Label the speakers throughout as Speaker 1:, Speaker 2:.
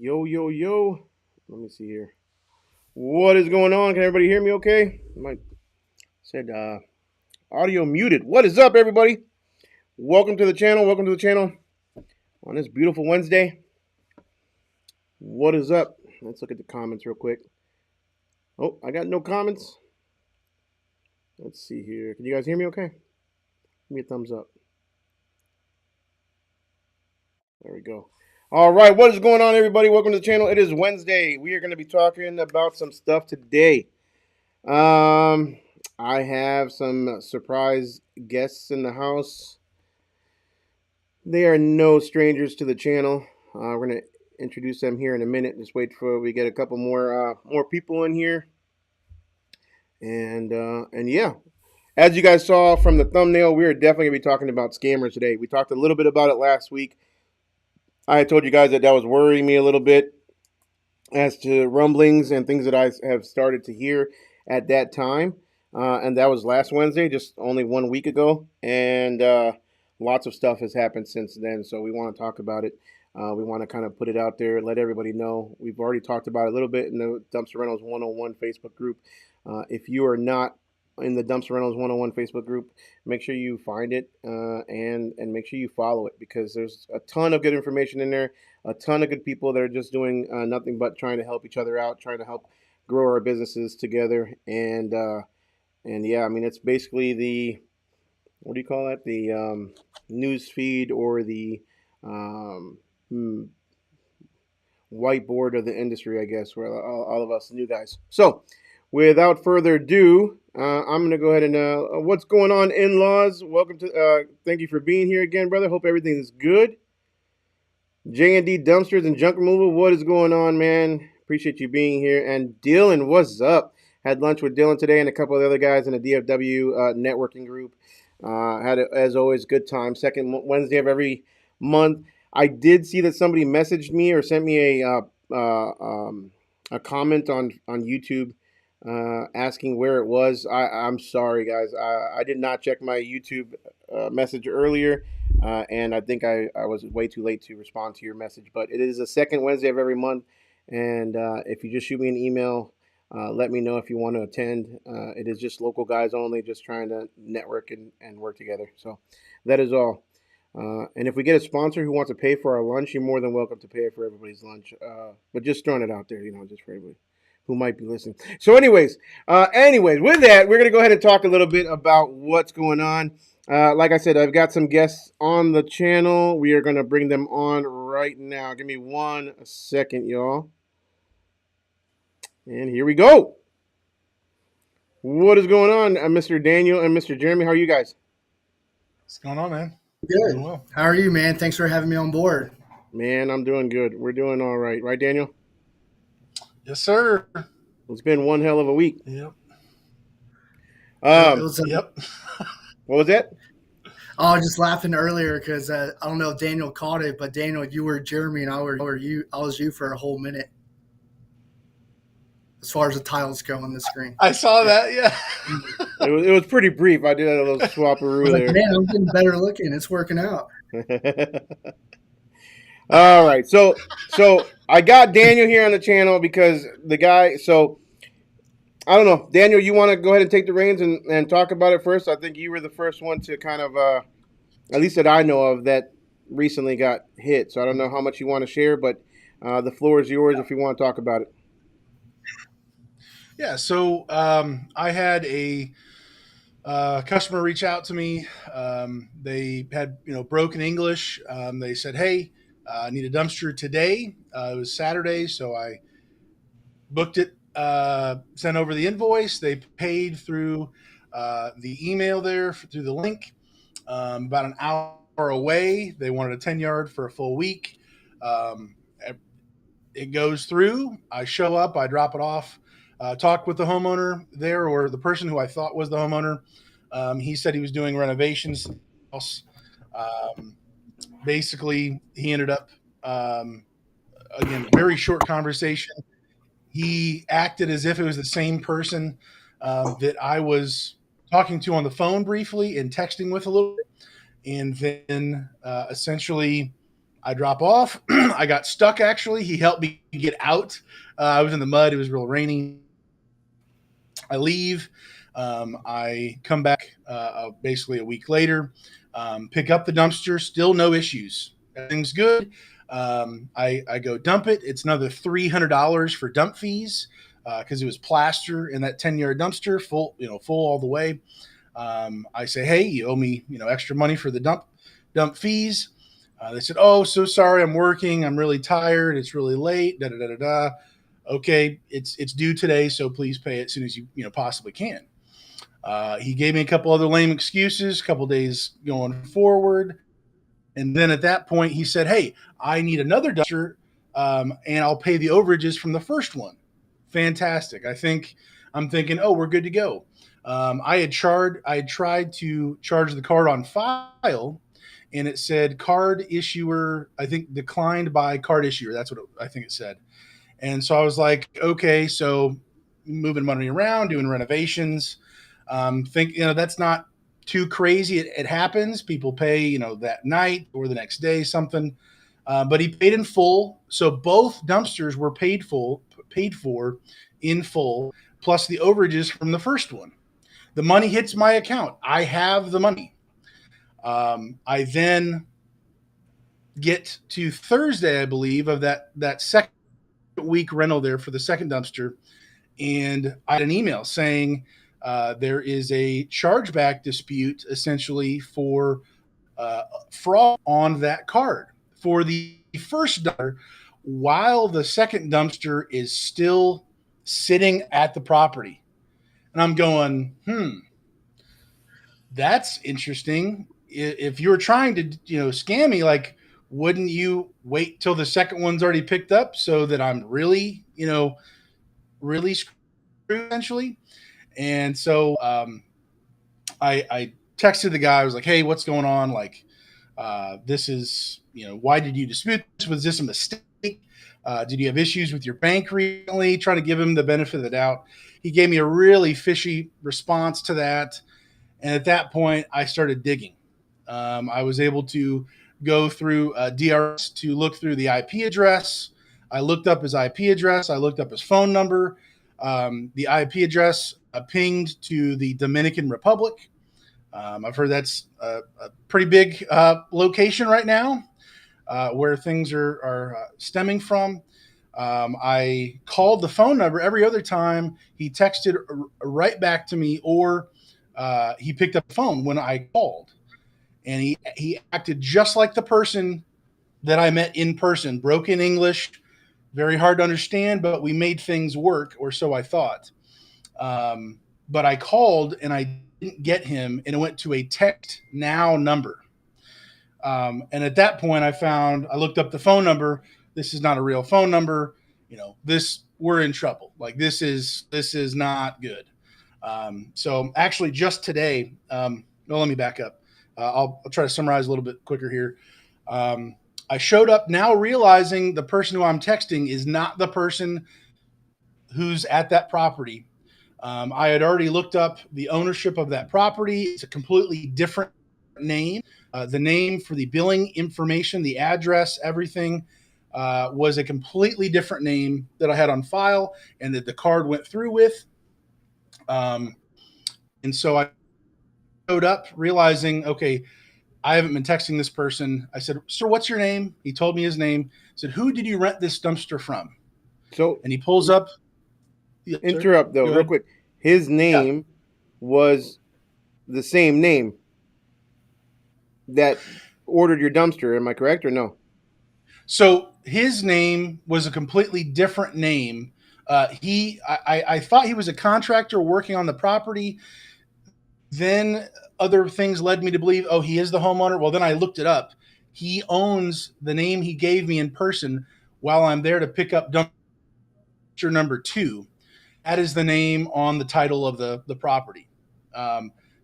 Speaker 1: Yo, yo, yo. Let me see here. What is going on? Can everybody hear me okay? My said audio muted. What is up, everybody? Welcome to the channel. Welcome to the channel on this beautiful Wednesday. What is up? Let's look at the comments real quick. Oh, I got no comments. Let's see here. Can you guys hear me okay? Give me a thumbs up. There we go. All right, what is going on, everybody? Welcome to the channel. It is Wednesday. We are going to be talking about some stuff today. I have some surprise guests in the house. They are no strangers to the channel. We're gonna introduce them here in a minute. Just wait for we get a couple more people in here, and yeah. As you guys saw from the thumbnail, we are definitely gonna be talking about scammers today. We talked a little bit about it last week. I told you guys that was worrying me a little bit as to rumblings and things that I have started to hear at that time. And that was last Wednesday, just only 1 week ago. And lots of stuff has happened since then. So we want to talk about it. We want to kind of put it out there, let everybody know. We've already talked about it a little bit in the Dumpster Rentals 101 Facebook group. If you are not in the Dumpster Rentals 101 Facebook group, make sure you find it and make sure you follow it, because there's a ton of good information in there, a ton of good people that are just doing nothing but trying to help each other out, trying to help grow our businesses together. And yeah, I mean, it's basically the, what do you call that? The news feed, or the whiteboard of the industry, I guess, where all of us new guys. So without further ado, I'm going to go ahead and, what's going on, in-laws? Welcome to, thank you for being here again, brother. Hope everything is good. J&D Dumpsters and Junk Removal, what is going on, man? Appreciate you being here. And Dylan, what's up? Had lunch with Dylan today and a couple of the other guys in the DFW networking group. Had, as always, good time. Second Wednesday of every month. I did see that somebody messaged me or sent me a comment on YouTube asking where it was. I'm sorry, guys. I did not check my YouTube message earlier, and I think I was way too late to respond to your message. But it is the second Wednesday of every month, and if you just shoot me an email, let me know if you want to attend. It is just local guys only, just trying to network and work together. So that is all. And if we get a sponsor who wants to pay for our lunch, you're more than welcome to pay for everybody's lunch. But just throwing it out there, just for everybody who might be listening. So anyways, with that, we're going to go ahead and talk a little bit about what's going on. Like I said, I've got some guests on the channel. We are going to bring them on right now. Give me 1 second, y'all. And here we go. What is going on, Mr. Daniel and Mr. Jeremy? How are you guys?
Speaker 2: What's going on, man?
Speaker 3: Good.
Speaker 2: Doing well.
Speaker 3: How are you, man? Thanks for having me on board.
Speaker 1: Man, I'm doing good. We're doing all right. Right, Daniel?
Speaker 2: Yes, sir.
Speaker 1: It's been one hell of a week.
Speaker 2: Yep.
Speaker 3: Yep.
Speaker 1: What was that?
Speaker 3: I was just laughing earlier because I don't know if Daniel caught it, but Daniel, you were Jeremy and I was you for a whole minute. As far as the titles go on the screen.
Speaker 2: I saw that, yeah.
Speaker 1: It was pretty brief. I did a little swapperoo there.
Speaker 3: Man, I'm getting better looking. It's working out.
Speaker 1: All right. So I got Daniel here on the channel because the guy, so I don't know. Daniel, you want to go ahead and take the reins and talk about it first? I think you were the first one to kind of, at least that I know of, that recently got hit. So I don't know how much you want to share, but the floor is yours if you want to talk about it.
Speaker 2: Yeah, so I had a customer reach out to me. They had broken English. They said, "Hey, I need a dumpster today." It was Saturday, so I booked it. Sent over the invoice. They paid through the email there through the link. About an hour away, they wanted a 10-yard for a full week. It goes through. I show up. I drop it off. Talked with the homeowner there, or the person who I thought was the homeowner. He said he was doing renovations. Basically, he ended up, again, very short conversation. He acted as if it was the same person that I was talking to on the phone briefly and texting with a little bit. And then essentially I drop off. I got stuck actually. He helped me get out. I was in the mud. It was real rainy. I leave. I come back basically a week later, pick up the dumpster, still no issues. Everything's good. I go dump it. It's another $300 for dump fees because it was plaster in that 10-yard dumpster, full, full all the way. I say, hey, you owe me, extra money for the dump fees. They said, oh, so sorry, I'm working. I'm really tired. It's really late. Da da da da da. Okay, it's due today, so please pay it as soon as you possibly can. He gave me a couple other lame excuses, a couple days going forward, and then at that point he said, "Hey, I need another dumpster, and I'll pay the overages from the first one." Fantastic. I'm thinking, oh, we're good to go. I had tried to charge the card on file, and it said card issuer, I think declined by card issuer. That's what I think it said. And so I was like, okay, so moving money around, doing renovations. Think, that's not too crazy. It happens. People pay, that night or the next day, something. But he paid in full. So both dumpsters were paid for in full, plus the overages from the first one. The money hits my account. I have the money. I then get to Thursday, I believe, of that second week rental there for the second dumpster, and I had an email saying there is a chargeback dispute essentially for fraud on that card for the first dumpster, while the second dumpster is still sitting at the property. And I'm going, that's interesting. If you were trying to, scam me, like, wouldn't you wait till the second one's already picked up so that I'm really, really screwed essentially? And so I texted the guy. I was like, hey, what's going on? Like, this is, why did you dispute this? Was this a mistake? Did you have issues with your bank recently? Trying to give him the benefit of the doubt. He gave me a really fishy response to that. And at that point, I started digging. I was able to go through DRS to look through the IP address. I looked up his IP address. I looked up his phone number. The IP address pinged to the Dominican Republic. I've heard that's a pretty big location right now where things are stemming from. I called the phone number every other time. He texted right back to me, or he picked up the phone when I called. And he acted just like the person that I met in person. Broken English, very hard to understand, but we made things work, or so I thought. But I called and I didn't get him, and it went to a text now number. And at that point, I looked up the phone number. This is not a real phone number. We're in trouble. Like, this is not good. So actually, just today, well, let me back up. I'll try to summarize a little bit quicker here. I showed up now realizing the person who I'm texting is not the person who's at that property. I had already looked up the ownership of that property. It's a completely different name. The name for the billing information, the address, everything was a completely different name that I had on file and that the card went through with. And so I showed up realizing, okay, I haven't been texting this person. I said, sir, what's your name? He told me his name. I said, who did you rent this dumpster from?
Speaker 1: So
Speaker 2: And he pulls up.
Speaker 1: Yeah, interrupt though, real quick. His name was the same name that ordered your dumpster. Am I correct or no?
Speaker 2: So his name was a completely different name. I thought he was a contractor working on the property. Then other things led me to believe, oh, he is the homeowner. Well, then I looked it up. He owns the name he gave me in person while I'm there to pick up dumpster number 2. That is the name on the title of the property.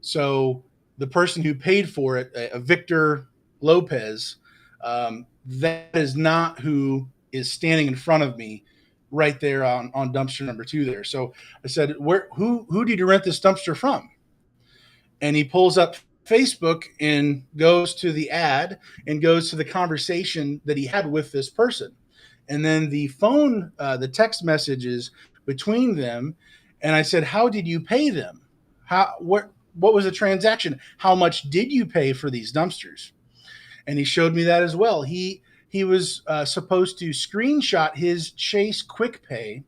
Speaker 2: So the person who paid for it, Victor Lopez, that is not who is standing in front of me right there on dumpster number 2 there. So I said, who did you rent this dumpster from? And he pulls up Facebook and goes to the ad and goes to the conversation that he had with this person. And then the text messages between them. And I said, "How did you pay them? What was the transaction? How much did you pay for these dumpsters?" And he showed me that as well. He was supposed to screenshot his Chase Quick Pay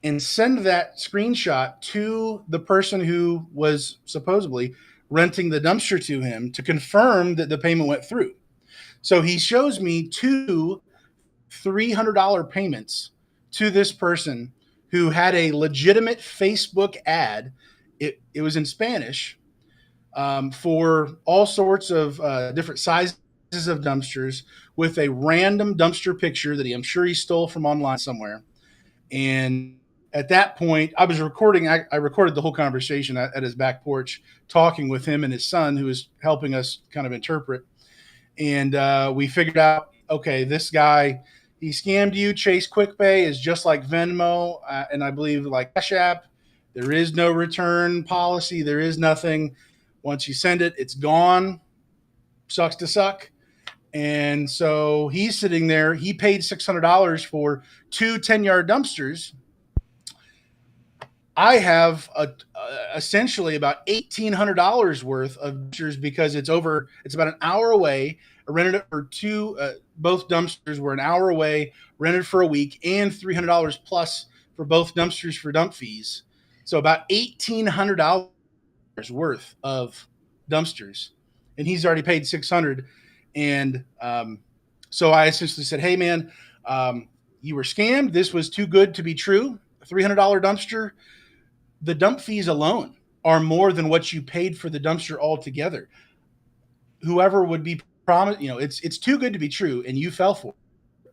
Speaker 2: and send that screenshot to the person who was supposedly renting the dumpster to him to confirm that the payment went through. So he shows me two $300 payments to this person who had a legitimate Facebook ad. It was in Spanish, for all sorts of different sizes of dumpsters with a random dumpster picture that I'm sure he stole from online somewhere. And at that point, I was recording. I recorded the whole conversation at his back porch, talking with him and his son, who was helping us kind of interpret. And we figured out, okay, this guy, he scammed you. Chase QuickPay is just like Venmo, and I believe like Cash App. There is no return policy. There is nothing. Once you send it, it's gone. Sucks to suck. And so he's sitting there. He paid $600 for two 10-yard dumpsters. I have essentially about $1,800 worth of dumpsters because it's about an hour away. I rented it for both dumpsters were an hour away, rented for a week, and $300 plus for both dumpsters for dump fees. So about $1,800 worth of dumpsters, and he's already paid 600. And so I essentially said, "Hey, man, you were scammed. This was too good to be true. A $300 dumpster. The dump fees alone are more than what you paid for the dumpster altogether. Whoever would be promised, it's too good to be true, and you fell for it.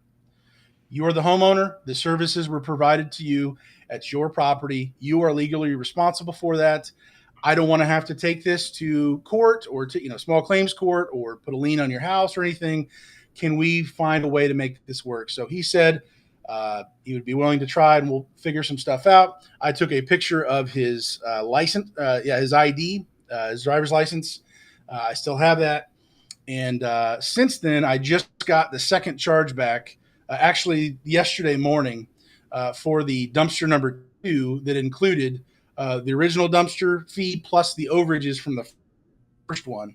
Speaker 2: You are the homeowner. The services were provided to you. At your property. You are legally responsible for that. I don't want to have to take this to court or to small claims court or put a lien on your house or anything. Can we find a way to make this work?" So he said he would be willing to try, and we'll figure some stuff out. I took a picture of his license, his ID, his driver's license. I still have that. And since then, I just got the second charge back, actually yesterday morning, for the dumpster number 2 that included the original dumpster fee plus the overages from the first one.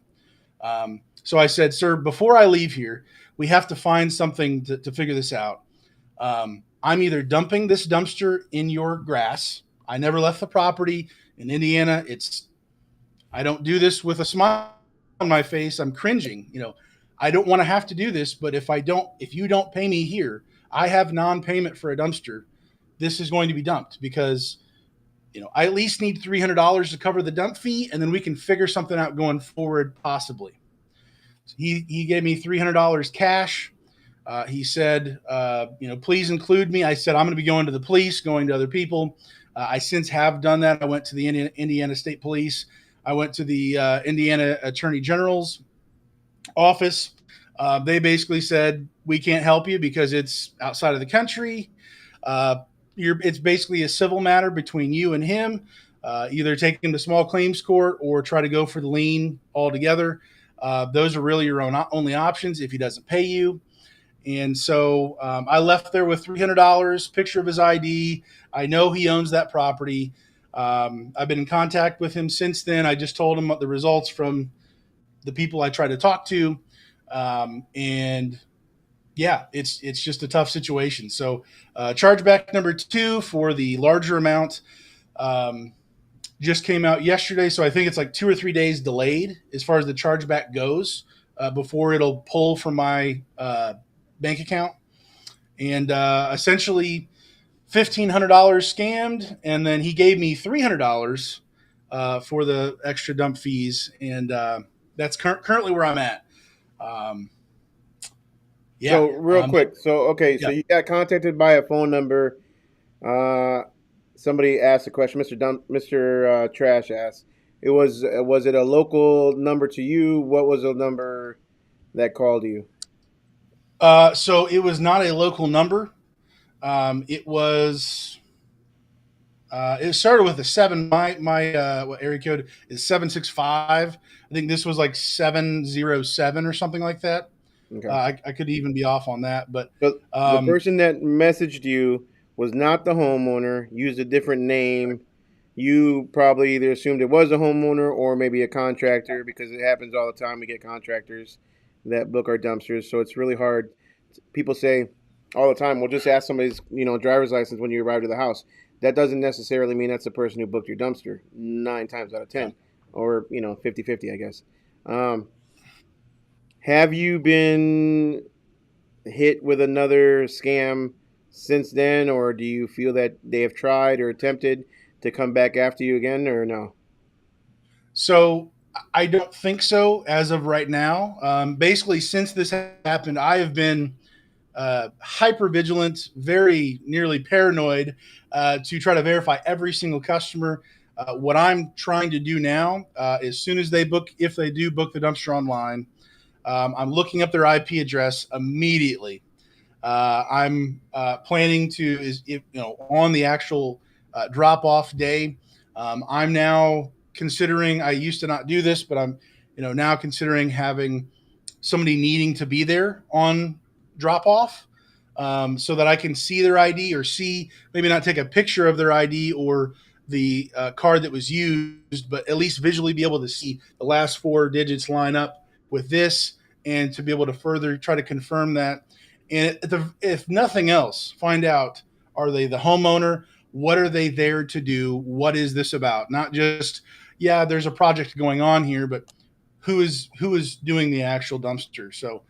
Speaker 2: So I said, "Sir, before I leave here, we have to find something to figure this out. I'm either dumping this dumpster in your grass. I never left the property in Indiana. I don't do this with a smile on my face. I'm cringing. I don't want to have to do this, but if you don't pay me here, I have non-payment for a dumpster. This is going to be dumped because, I at least need $300 to cover the dump fee, and then we can figure something out going forward, possibly." So he gave me $300 cash. He said, "Please include me." I said, "I'm going to be going to the police, going to other people." I since have done that. I went to the Indiana State Police. I went to the Indiana Attorney General's office. They basically said, "We can't help you because it's outside of the country. It's basically a civil matter between you and him. Either take him to small claims court or try to go for the lien altogether. Those are really your only options if he doesn't pay you." And so I left there with $300, picture of his ID. I know he owns that property. I've been in contact with him since then. I just told him the results from the people I tried to talk to. And yeah, it's just a tough situation. So chargeback number 2 for the larger amount just came out yesterday. So I think it's like 2 or 3 days delayed as far as the chargeback goes before it'll pull from my bank account. And essentially $1,500 scammed. And then he gave me $300 for the extra dump fees. And that's currently where I'm at. Yeah.
Speaker 1: So real quick, so okay, so
Speaker 2: Yeah.
Speaker 1: you got contacted by a phone number. Uh, Somebody asked a question. Mr. Trash asked. Was it a local number to you? What was the number that called you?
Speaker 2: So it was not a local number. It was It started with a seven. My what area code is 765. I think this was like 707 or something like that.
Speaker 1: Okay.
Speaker 2: I could even be off on that, but
Speaker 1: So the
Speaker 2: um,
Speaker 1: person that messaged you was not the homeowner, used a different name. You probably either assumed it was a homeowner or maybe a contractor because it happens all the time. We get contractors that book our dumpsters, so it's really hard. People say all the time, "Well, just ask somebody's driver's license when you arrive to the house." That doesn't necessarily mean that's the person who booked your dumpster. 9 times out of
Speaker 2: yeah.
Speaker 1: 10, or 50-50, I guess. Um, have you been hit with another scam since then, or do you feel that they have tried or attempted to come back after you again, or no?
Speaker 2: So I don't think so as of right now. Basically, since this happened, I have been hyper vigilant, very nearly paranoid to try to verify every single customer. What I'm trying to do now, as soon as they book, if they do book the dumpster online, I'm looking up their IP address immediately. I'm planning to is if, on the actual drop off day. I'm now considering. I used to not do this, but I'm now considering having somebody needing to be there on drop off, so that I can see their ID or see, maybe not take a picture of their ID or the card that was used, but at least visually be able to see the last four digits line up with this, and to be able to further try to confirm that. And if nothing else, find out, are they the homeowner? What are they there to do? What is this about? Not just, yeah, there's a project going on here, but who is doing the actual dumpster. So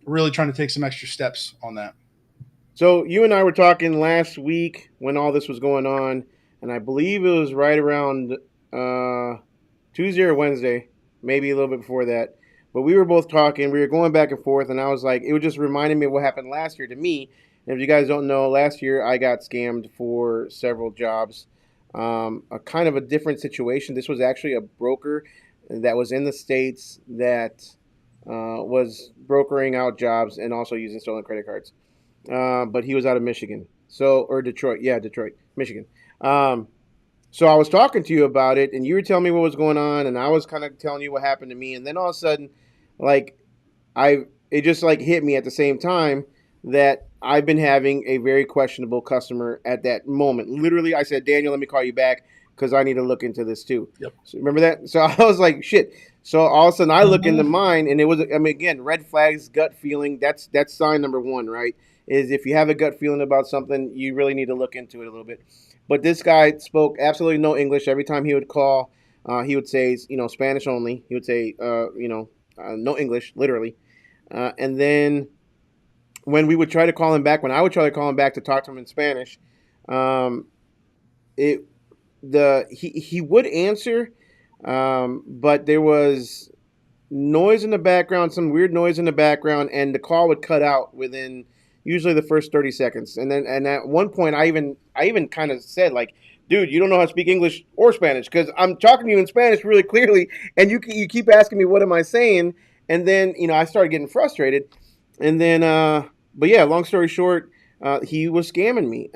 Speaker 2: really trying to take some extra steps on that.
Speaker 1: So you and I were talking last week when all this was going on, and I believe it was right around uh, Tuesday or Wednesday, maybe a little bit before that. But we were both talking. We were going back and forth, and I was like, it was just reminding me of what happened last year to me. And if you guys don't know, last year I got scammed for several jobs. A kind of a different situation. This was actually a broker that was in the states that was brokering out jobs and also using stolen credit cards. But he was out of Michigan, or Detroit. Yeah, Detroit, Michigan. Um, so I was talking to you about it, and you were telling me what was going on, and I was kind of telling you what happened to me, and then all of a sudden, like I, it just like hit me at the same time that I've been having a very questionable customer at that moment. Literally, I said, Daniel, let me call you back because I need to look into this too.
Speaker 2: Yep.
Speaker 1: So remember that? So I was like, shit. So all of a sudden, I look into
Speaker 2: Mm-hmm.
Speaker 1: mine, and it was, I mean, again, red flags, gut feeling. That's sign number one, right? Is if you have a gut feeling about something, you really need to look into it a little bit. But this guy spoke absolutely no English. Every time he would call, he would say, Spanish only. He would say, no English, literally. And then when we would try to call him back, when I would try to call him back to talk to him in Spanish, um, it he would answer, but there was noise in the background, some weird noise in the background, and the call would cut out within usually the first 30 seconds. And at one point, I even kind of said like, "Dude, you don't know how to speak English or Spanish because I'm talking to you in Spanish really clearly, and you keep asking me what am I saying." And then I started getting frustrated, and then but yeah, long story short, he was scamming me,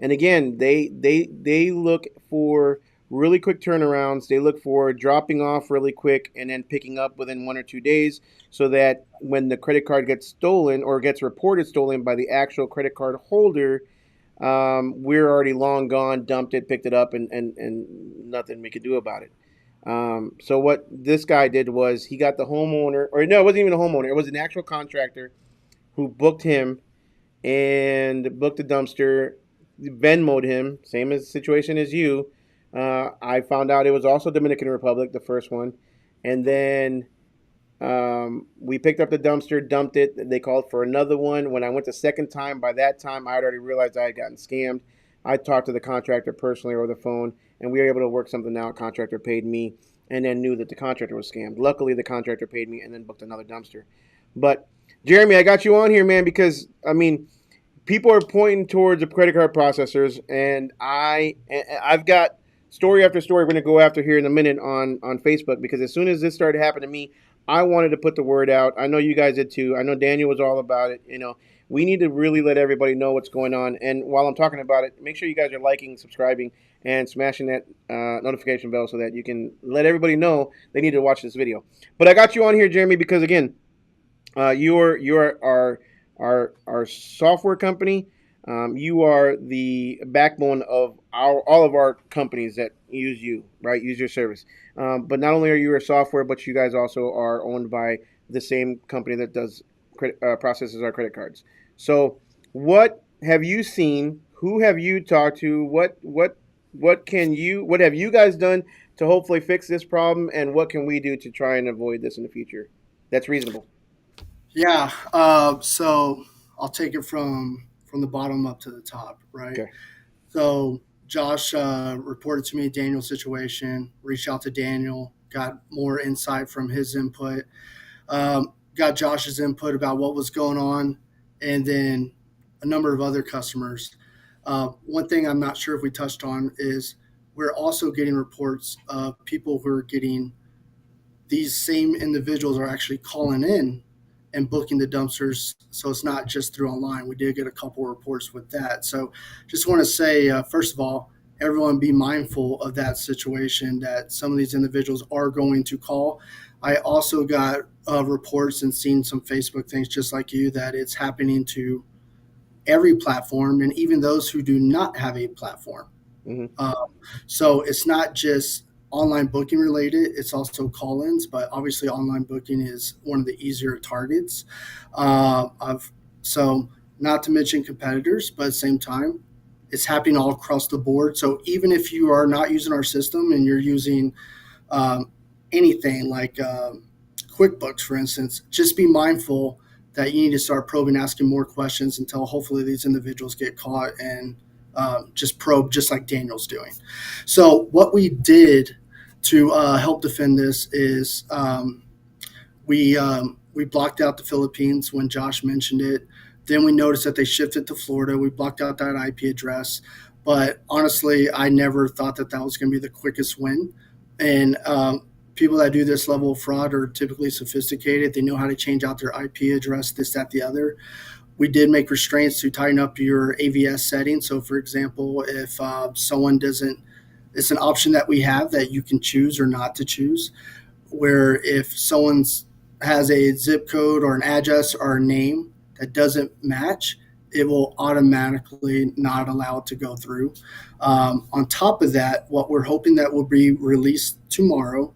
Speaker 1: and again, they look for really quick turnarounds. They look for dropping off really quick and then picking up within 1 or 2 days so that when the credit card gets stolen or gets reported stolen by the actual credit card holder, we're already long gone, dumped it, picked it up, and nothing we could do about it. So what this guy did was he got the homeowner, or no, it wasn't even a homeowner. It was an actual contractor who booked him and booked the dumpster, Venmoed him, same as situation as you. I found out it was also Dominican Republic, the first one, and then we picked up the dumpster, dumped it. They called for another one. When I went the second time, by that time I had already realized I had gotten scammed. I talked to the contractor personally over the phone, and we were able to work something out. Contractor paid me, and then knew that the contractor was scammed. Luckily, the contractor paid me, and then booked another dumpster. But Jeremy, I got you on here, man, because I mean, people are pointing towards the credit card processors, and I've got story after story we're going to go after here in a minute on Facebook, because as soon as this started happening to me, I wanted to put the word out. I know you guys did too. I know Daniel was all about it. We need to really let everybody know what's going on. And while I'm talking about it, make sure you guys are liking, subscribing, and smashing that notification bell so that you can let everybody know they need to watch this video. But I got you on here, Jeremy, because again, you're our software company. You are the backbone of all of our companies that use you, right? Use your service. But not only are you a software, but you guys also are owned by the same company that does processes our credit cards. So, what have you seen? Who have you talked to? What have you guys done to hopefully fix this problem? And what can we do to try and avoid this in the future? That's reasonable.
Speaker 3: Yeah. So I'll take it from the bottom up to the top, right?
Speaker 1: Okay.
Speaker 3: So Josh reported to me Daniel's situation. Reached out to Daniel, got more insight from his input. Got Josh's input about what was going on, and then a number of other customers. One thing I'm not sure if we touched on is we're also getting reports of people who are getting these same individuals are actually calling in and booking the dumpsters. So it's not just through online. We did get a couple of reports with that. So just want to say, first of all, everyone be mindful of that situation that some of these individuals are going to call. I also got reports and seen some Facebook things just like you that it's happening to every platform and even those who do not have a platform.
Speaker 1: Mm-hmm.
Speaker 3: So it's not just online booking related, it's also call-ins, but obviously online booking is one of the easier targets. Of So not to mention competitors, but at the same time, it's happening all across the board. So even if you are not using our system and you're using um, anything like QuickBooks, for instance, just be mindful that you need to start probing, asking more questions until hopefully these individuals get caught and just probe, just like Daniel's doing. So what we did to help defend this is we blocked out the Philippines when Josh mentioned it. Then we noticed that they shifted to Florida. We blocked out that IP address. But honestly, I never thought that that was going to be the quickest win. And people that do this level of fraud are typically sophisticated. They know how to change out their IP address, this, that, the other. We did make restraints to tighten up your AVS settings. So, for example, if someone doesn't, it's an option that we have that you can choose or not to choose. Where if someone's has a zip code or an address or a name that doesn't match, it will automatically not allow it to go through. On top of that, what we're hoping that will be released tomorrow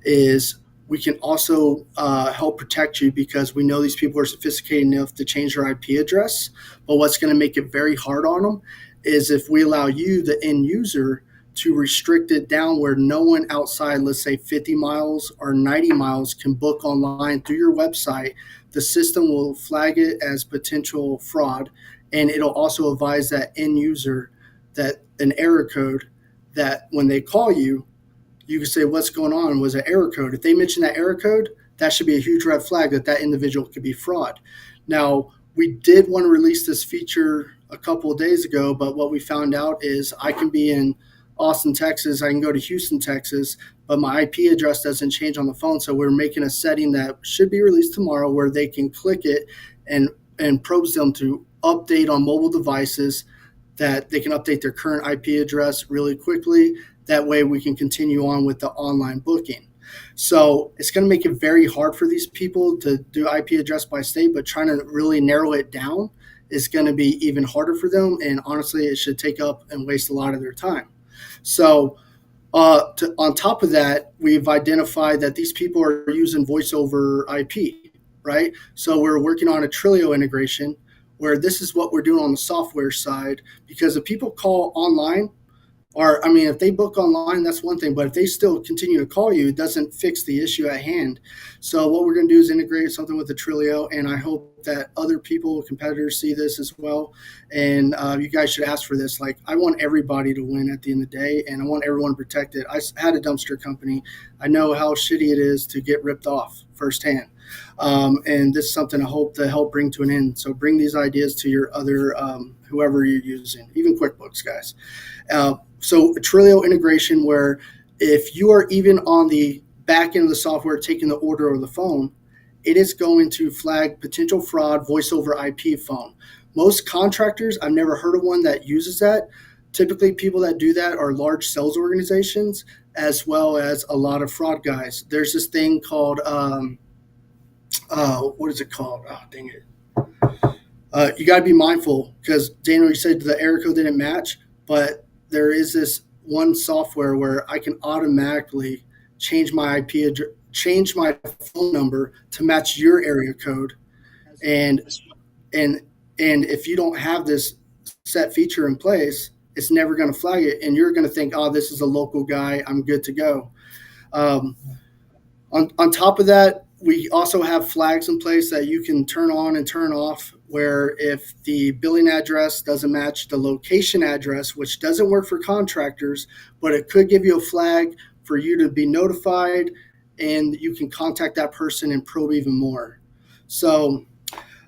Speaker 3: is we can also help protect you because we know these people are sophisticated enough to change their IP address. But what's going to make it very hard on them is if we allow you, the end user, to restrict it down where no one outside, let's say 50 miles or 90 miles, can book online through your website. The system will flag it as potential fraud, and it'll also advise that end user that an error code that when they call you, you can say, what's going on? Was an error code. If they mention that error code, that should be a huge red flag that that individual could be fraud. Now, we did want to release this feature a couple of days ago, but what we found out is I can be in Austin, Texas. I can go to Houston, Texas, but my IP address doesn't change on the phone. So we're making a setting that should be released tomorrow where they can click it and probes them to update on mobile devices that they can update their current IP address really quickly. That way we can continue on with the online booking. So it's going to make it very hard for these people to do IP address by state, but trying to really narrow it down is going to be even harder for them. And honestly, it should take up and waste a lot of their time. So on top of that, we've identified that these people are using voice over IP, right? So we're working on a Trilio integration where this is what we're doing on the software side, because if people call online, or, I mean, if they book online, that's one thing. But if they still continue to call you, it doesn't fix the issue at hand. So what we're going to do is integrate something with the Trilio. And I hope that other people, competitors, see this as well. And you guys should ask for this. Like, I want everybody to win at the end of the day. And I want everyone protected. I had a dumpster company. I know how shitty it is to get ripped off firsthand. And this is something I hope to help bring to an end. So bring these ideas to your other, whoever you're using, even QuickBooks, guys. So a Trilio integration where if you are even on the back end of the software taking the order over the phone, it is going to flag potential fraud voice over IP phone. Most contractors, I've never heard of one that uses that. Typically, people that do that are large sales organizations as well as a lot of fraud guys. There's this thing called, what is it called? Oh, dang it. You got to be mindful because Daniel, you said the error code didn't match, but there is this one software where I can automatically change my IP address, change my phone number to match your area code, and and and if you don't have this set feature in place, it's never going to flag it, and you're going to think, oh, this is a local guy, I'm good to go. Um, on top of that, we also have flags in place that you can turn on and turn off where if the billing address doesn't match the location address, which doesn't work for contractors, but it could give you a flag for you to be notified and you can contact that person and probe even more. So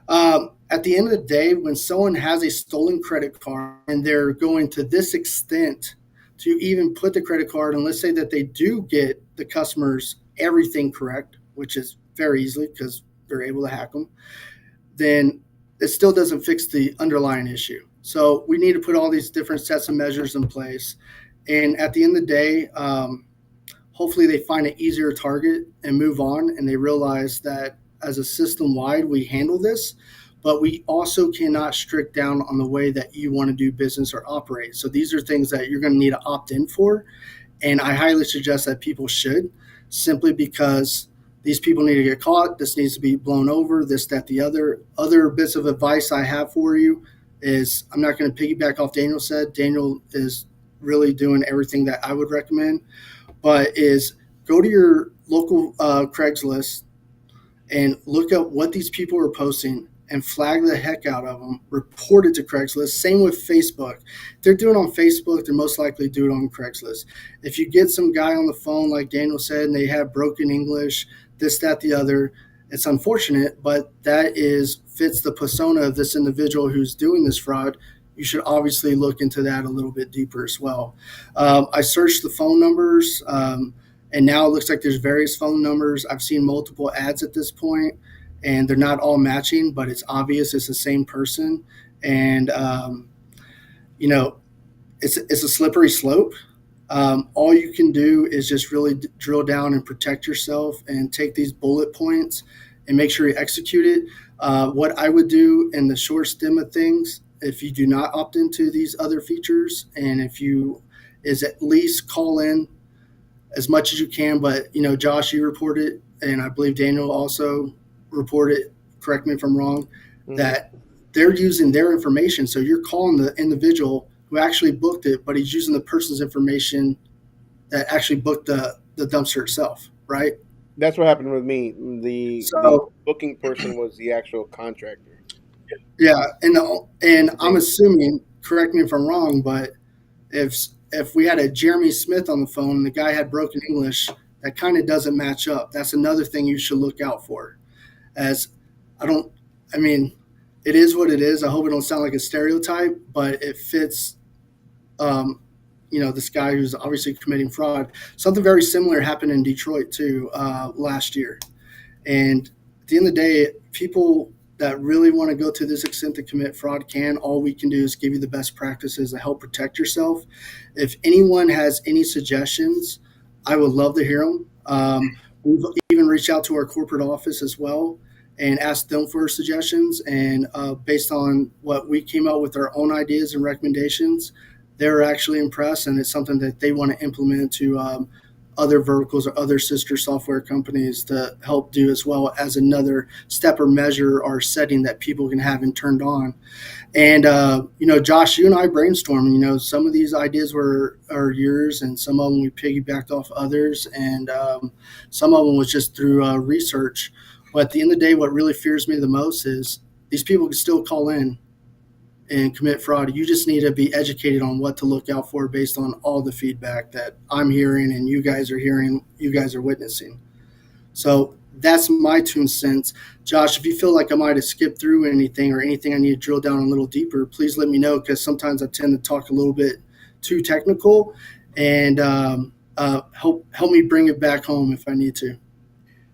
Speaker 3: at the end of the day, when someone has a stolen credit card and they're going to this extent to even put the credit card, and let's say that they do get the customers everything correct, which is very easily because they're able to hack them, then it still doesn't fix the underlying issue. So we need to put all these different sets of measures in place. And at the end of the day, hopefully they find an easier target and move on, and they realize that as a system wide, we handle this, but we also cannot strict down on the way that you want to do business or operate. So these are things that you're going to need to opt in for. And I highly suggest that people should, simply because these people need to get caught. This needs to be blown over, this, that, the other. Other bits of advice I have for you is, I'm not going to piggyback off Daniel said. Daniel is really doing everything that I would recommend, but is go to your local Craigslist and look up what these people are posting and flag the heck out of them, report it to Craigslist. Same with Facebook. If they're doing it on Facebook, they're most likely do it on Craigslist. If you get some guy on the phone, like Daniel said, and they have broken English, this, that, the other, it's unfortunate, but that is fits the persona of this individual who's doing this fraud. You should obviously look into that a little bit deeper as well. I searched the phone numbers, and now it looks like there's various phone numbers. I've seen multiple ads at this point, and they're not all matching, but it's obvious it's the same person. And, you know, it's a slippery slope. All you can do is just really drill down and protect yourself and take these bullet points and make sure you execute it. What I would do in the short stem of things, if you do not opt into these other features, and if you is at least call in as much as you can. But, you know, Josh, you reported, and I believe Daniel also reported, correct me if I'm wrong, that they're using their information. So you're calling the individual who actually booked it, but he's using the person's information that actually booked the dumpster itself, right?
Speaker 1: That's what happened with me. The booking person was the actual contractor.
Speaker 3: Yeah, and I'm assuming, correct me if I'm wrong, but if we had a Jeremy Smith on the phone and the guy had broken English, that kind of doesn't match up. That's another thing you should look out for. As I mean, it is what it is. I hope it don't sound like a stereotype, but it fits, you know, this guy who's obviously committing fraud. Something very similar happened in Detroit too last year. And at the end of the day, people that really want to go to this extent to commit fraud can. All we can do is give you the best practices to help protect yourself. If anyone has any suggestions, I would love to hear them. We've even reached out to our corporate office as well and asked them for suggestions. And based on what we came out with our own ideas and recommendations, they're actually impressed, and it's something that they want to implement to other verticals or other sister software companies to help do as well as another step or measure or setting that people can have and turned on. And, you know, Josh, you and I brainstormed, you know, some of these ideas are yours, and some of them we piggybacked off others, and some of them was just through research. But at the end of the day, what really fears me the most is these people can still call in and commit fraud. You just need to be educated on what to look out for based on all the feedback that I'm hearing and you guys are hearing, you guys are witnessing. So that's my 2 cents. Josh, if you feel like I might have skipped through anything or anything I need to drill down a little deeper, please let me know, because sometimes I tend to talk a little bit too technical. And help me bring it back home if I need to.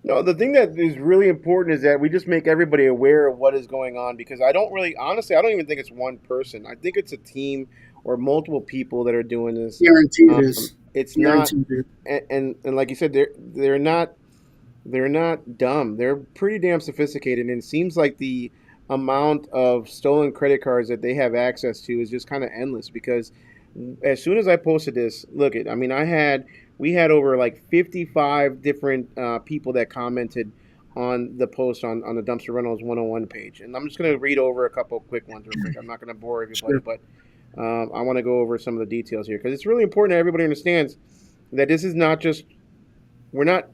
Speaker 1: No, the thing that is really important is that we just make everybody aware of what is going on because I don't really, honestly, I don't even think it's one person. I think it's a team or multiple people that are doing this.
Speaker 3: Guaranteed is.
Speaker 1: It's not,
Speaker 3: Guaranteed is.
Speaker 1: and like you said, they're not dumb. They're pretty damn sophisticated, and it seems like the amount of stolen credit cards that they have access to is just kind of endless. Because as soon as I posted this, look at, I mean, we had over like 55 different people that commented on the post on the Dumpster Rentals 101 page, and I'm just gonna read over a couple quick ones real quick. I'm not gonna bore everybody,
Speaker 3: Sure.
Speaker 1: but I want to go over some of the details here because it's really important that everybody understands that this is not just we're not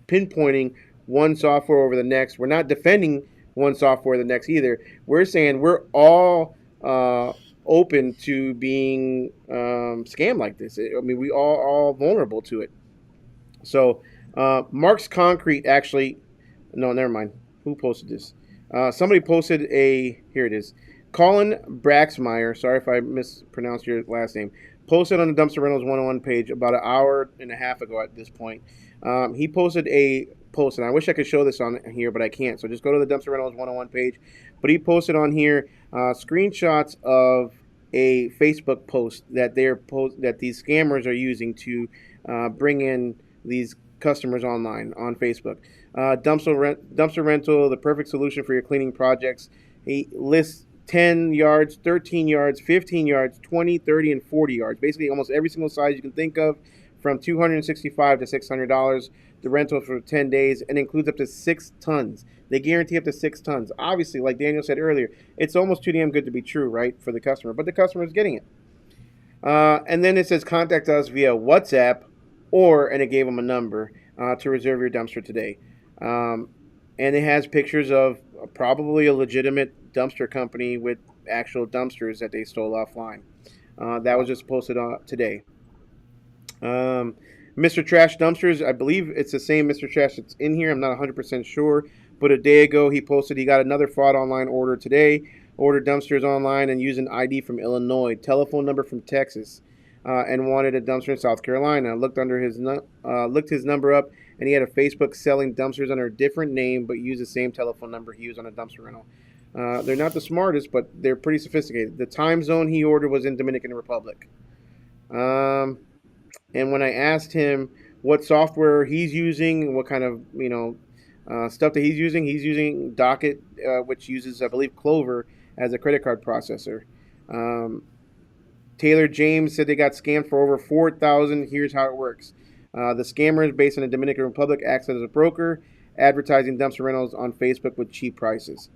Speaker 1: pinpointing one software over the next. We're not defending one software the next either. We're saying we're all open to being scammed like this. I mean, we all vulnerable to it. So Mark's Concrete actually, no, never mind. Who posted this? Somebody posted a, here it is. Colin Braxmeyer, sorry if I mispronounced your last name, posted on the Dumpster Rentals 101 page about an hour and a half ago at this point. He posted a post, and I wish I could show this on here, but I can't. So just go to the Dumpster Rentals 101 page. But he posted on here screenshots of a Facebook post that that these scammers are using to bring in these customers online on Facebook. Dumpster rental, the perfect solution for your cleaning projects. He lists 10 yards, 13 yards, 15 yards, 20, 30, and 40 yards. Basically, almost every single size you can think of, from $265 to $600. The rental for 10 days and includes up to 6 tons. They guarantee up to 6 tons. Obviously, like Daniel said earlier, it's almost too damn good to be true, right, for the customer. But the customer is getting it. And then it says contact us via WhatsApp, or, and it gave them a number to reserve your dumpster today. Um, and it has pictures of probably a legitimate dumpster company with actual dumpsters that they stole offline. That was just posted today. Um, Mr. Trash Dumpsters, I believe it's the same Mr. Trash that's in here. I'm not 100% sure. But a day ago, he posted he got another fraud online order today. Ordered dumpsters online and used an ID from Illinois, telephone number from Texas, and wanted a dumpster in South Carolina. Looked his number up, and he had a Facebook selling dumpsters under a different name, but used the same telephone number he used on a dumpster rental. They're not the smartest, but they're pretty sophisticated. The time zone he ordered was in Dominican Republic. Um, and when I asked him what software he's using, what kind of stuff that he's using Docket, which uses I believe Clover as a credit card processor. Um, Taylor James said they got scammed for over 4,000. Here's how it works. The scammer is based in the Dominican Republic, acts as a broker, advertising dumpster rentals on Facebook with cheap prices.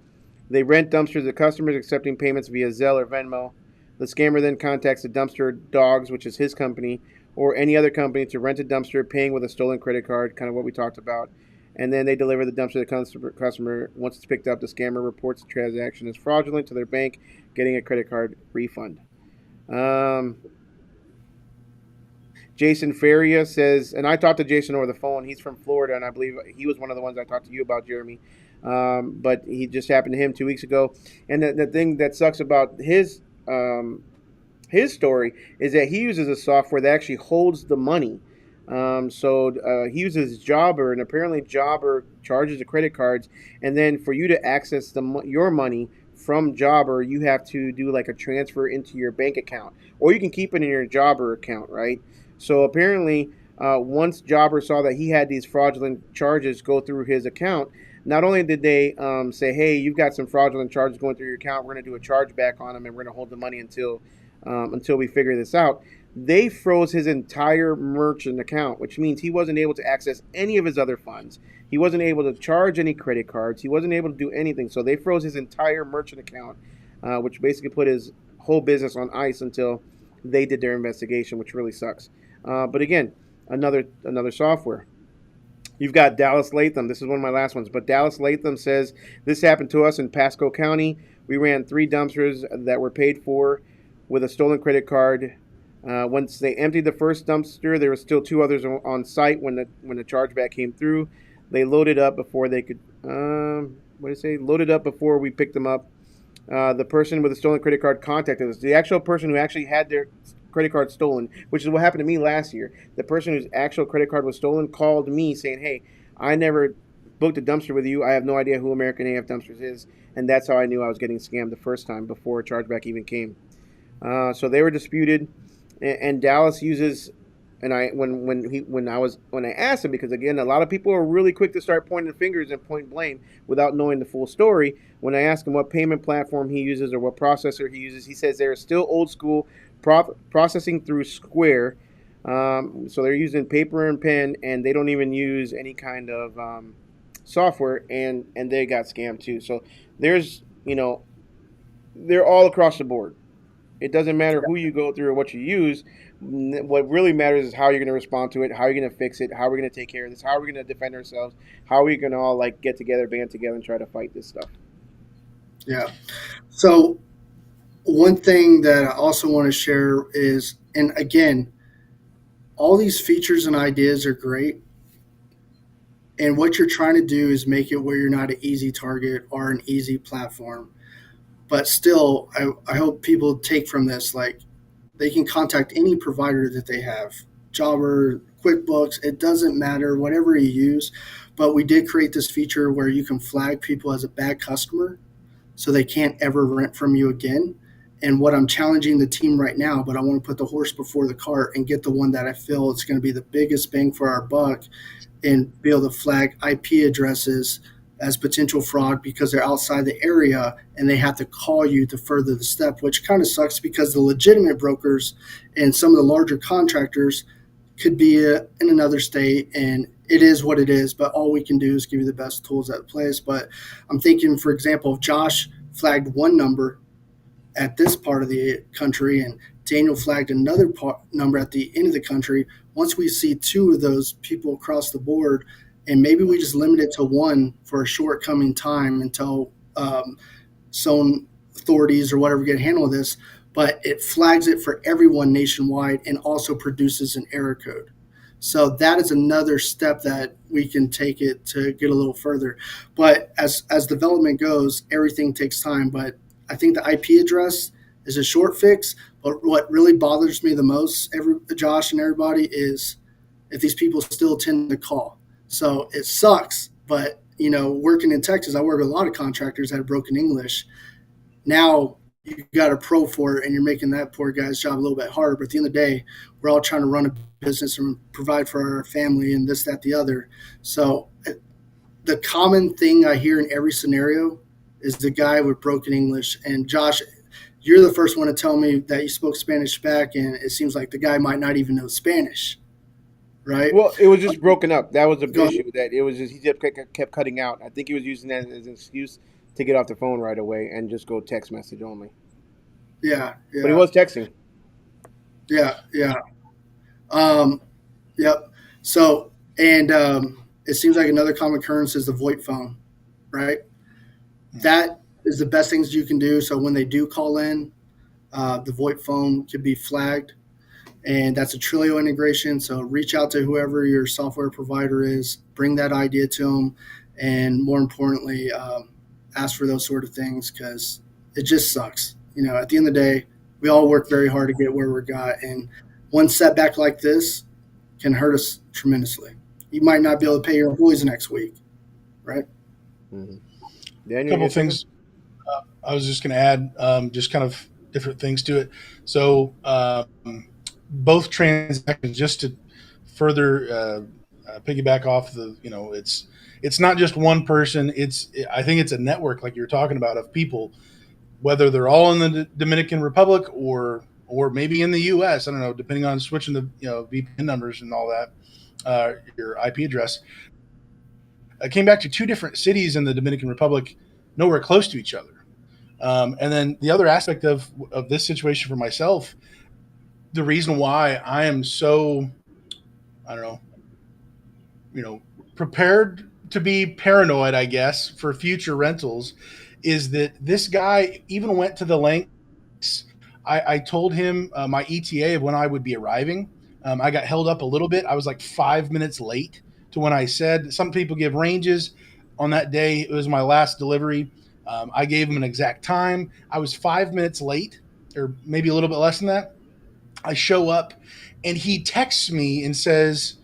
Speaker 1: They rent dumpsters to customers, accepting payments via Zelle or Venmo. The scammer then contacts the dumpster dogs, which is his company, or any other company to rent a dumpster, paying with a stolen credit card, kind of what we talked about. And then they deliver the dumpster to the customer. Once it's picked up, the scammer reports the transaction as fraudulent to their bank, getting a credit card refund. Um, Jason Feria says, and I talked to Jason over the phone. He's from Florida, and I believe he was one of the ones I talked to you about, Jeremy. But he just happened to him 2 weeks ago. And the thing that sucks about his story is that he uses a software that actually holds the money. So he uses Jobber, and apparently Jobber charges the credit cards, and then for you to access your money from Jobber, you have to do like a transfer into your bank account, or you can keep it in your Jobber account, right? So apparently, once Jobber saw that he had these fraudulent charges go through his account, not only did they say, "Hey, you've got some fraudulent charges going through your account. We're going to do a chargeback on them, and we're going to hold the money until we figure this out." They froze his entire merchant account, which means he wasn't able to access any of his other funds. He wasn't able to charge any credit cards. He wasn't able to do anything. So they froze his entire merchant account, which basically put his whole business on ice until they did their investigation, which really sucks. But again, another software. You've got Dallas Latham. This is one of my last ones. But Dallas Latham says this happened to us in Pasco County. We ran 3 dumpsters that were paid for with a stolen credit card. Once they emptied the first dumpster, there were still 2 others on site when the chargeback came through. They loaded up before they could. What did it say? Loaded up before we picked them up. The person with the stolen credit card contacted us. The actual person who actually had their credit card stolen, which is what happened to me last year. The person whose actual credit card was stolen called me saying, "Hey, I never booked a dumpster with you. I have no idea who American AF Dumpsters is," and that's how I knew I was getting scammed the first time before a chargeback even came. So they were disputed, and Dallas uses. And I when I asked him, because again a lot of people are really quick to start pointing fingers and point blame without knowing the full story. When I asked him what payment platform he uses or what processor he uses, he says they're still old school processing through Square. So they're using paper and pen, and they don't even use any kind of software, and they got scammed too. So there's they're all across the board. It doesn't matter who you go through or what you use. What really matters is how you're going to respond to it, how you're going to fix it, how we're going to take care of this, how we're going to defend ourselves, how we're going to all like get together, band together, and try to fight this stuff.
Speaker 3: Yeah. So one thing that I also want to share is, and again, all these features and ideas are great. And what you're trying to do is make it where you're not an easy target or an easy platform. But still, I hope people take from this, like, they can contact any provider that they have, Jobber, QuickBooks, it doesn't matter, whatever you use. But we did create this feature where you can flag people as a bad customer so they can't ever rent from you again. And what I'm challenging the team right now, but I want to put the horse before the cart and get the one that I feel is going to be the biggest bang for our buck, and be able to flag IP addresses as potential fraud because they're outside the area and they have to call you to further the step, which kind of sucks because the legitimate brokers and some of the larger contractors could be in another state, and it is what it is. But all we can do is give you the best tools at place. But I'm thinking, for example, if Josh flagged one number at this part of the country and Daniel flagged another number at the end of the country, once we see two of those people across the board, and maybe we just limit it to one for a short coming time until some authorities or whatever get handle of this, but it flags it for everyone nationwide and also produces an error code. So that is another step that we can take it to get a little further. But as development goes, everything takes time. But I think the IP address is a short fix. But what really bothers me the most, Josh and everybody, is if these people still tend to call. So it sucks. But working in Texas, I work with a lot of contractors that have broken English. Now you got a pro for it, and you're making that poor guy's job a little bit harder. But at the end of the day, we're all trying to run a business and provide for our family and this, that, the other. So the common thing I hear in every scenario is the guy with broken English. And Josh, you're the first one to tell me that you spoke Spanish back, and it seems like the guy might not even know Spanish, right?
Speaker 1: Well, it was just broken up. That was the issue. That it was just he kept cutting out. I think he was using that as an excuse to get off the phone right away and just go text message only.
Speaker 3: Yeah.
Speaker 1: But he was texting.
Speaker 3: Yeah. Yep. So, and it seems like another common occurrence is the VoIP phone, right? That is the best things you can do. So when they do call in, the VoIP phone could be flagged, and that's a Trilio integration. So reach out to whoever your software provider is, bring that idea to them, and more importantly, ask for those sort of things, because it just sucks. At the end of the day, we all work very hard to get where we're got, and one setback like this can hurt us tremendously. You might not be able to pay your employees next week, right?
Speaker 1: Mm-hmm.
Speaker 2: A couple of things I was just going to add, just kind of different things to it. So both transactions, just to further piggyback off it's not just one person. I think it's a network, like you were talking about, of people, whether they're all in the Dominican Republic or maybe in the U.S. I don't know, depending on switching the VPN numbers and all that, your IP address. I came back to two different cities in the Dominican Republic, nowhere close to each other. And then the other aspect of this situation for myself, the reason why I am so, I don't know, prepared to be paranoid, I guess, for future rentals, is that this guy even went to the lengths. I told him my ETA of when I would be arriving. I got held up a little bit. I was like 5 minutes late to when I said. Some people give ranges. On that day, it was my last delivery. I gave him an exact time. I was 5 minutes late, or maybe a little bit less than that. I show up, and he texts me and says,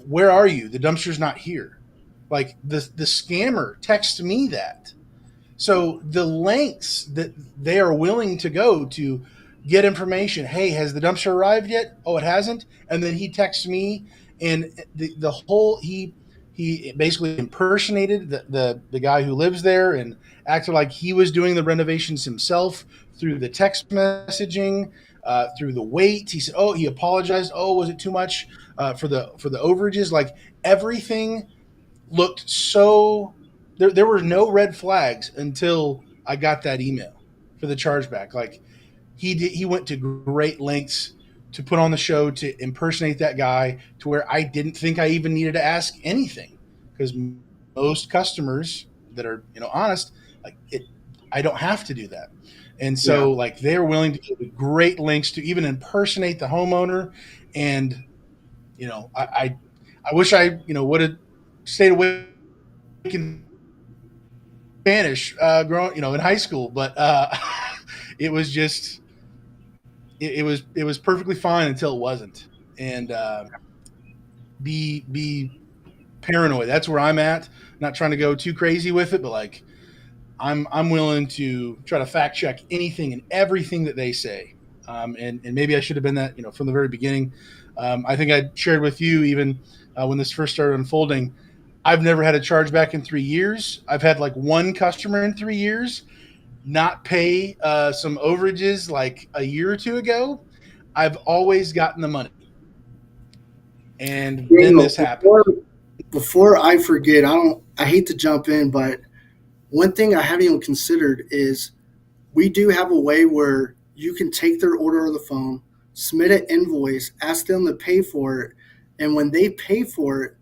Speaker 2: "Where are you? The dumpster's not here." Like the scammer texts me that. So the lengths that they are willing to go to get information. Hey, has the dumpster arrived yet? Oh, it hasn't. And then he texts me, and the whole he basically impersonated the guy who lives there and acted like he was doing the renovations himself through the text messaging, through the wait. He said, "Oh, he apologized. Oh, was it too much for the overages?" Like everything looked so there were no red flags until I got that email for the chargeback. Like he went to great lengths to put on the show to impersonate that guy to where I didn't think I even needed to ask anything because most customers that are honest, like it, I don't have to do that. And
Speaker 1: Yeah.
Speaker 2: so like they're willing to go to great lengths to even impersonate the homeowner. And I wish I would have stayed awake in Spanish growing in high school, but it was just it was perfectly fine until it wasn't. And be paranoid. That's where I'm at. Not trying to go too crazy with it, but like I'm willing to try to fact check anything and everything that they say. And maybe I should have been that from the very beginning. I think I shared with you even when this first started unfolding. I've never had a chargeback in 3 years. I've had like one customer in 3 years not pay some overages like a year or two ago. I've always gotten the money, and then
Speaker 3: Daniel,
Speaker 2: this happened.
Speaker 3: before I forget, I hate to jump in, but one thing I haven't even considered is we do have a way where you can take their order on the phone, submit an invoice, ask them to pay for it, and when they pay for it,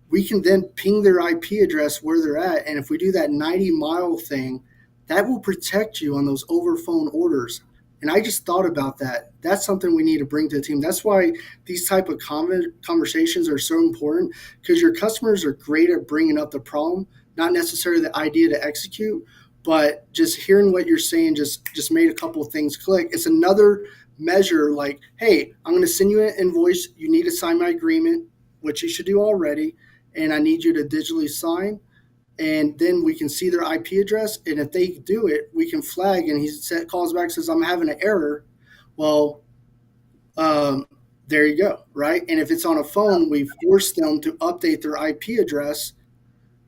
Speaker 3: we can then ping their IP address where they're at. And if we do that 90-mile thing, that will protect you on those over phone orders. And I just thought about that. That's something we need to bring to the team. That's why these type of conversations are so important, because your customers are great at bringing up the problem, not necessarily the idea to execute, but just hearing what you're saying just made a couple of things click. It's another measure like, hey, I'm going to send you an invoice. You need to sign my agreement, which you should do already, and I need you to digitally sign. And then we can see their IP address. And if they do it, we can flag. And calls back, says, I'm having an error. Well, there you go, right? And if it's on a phone, we force them to update their IP address,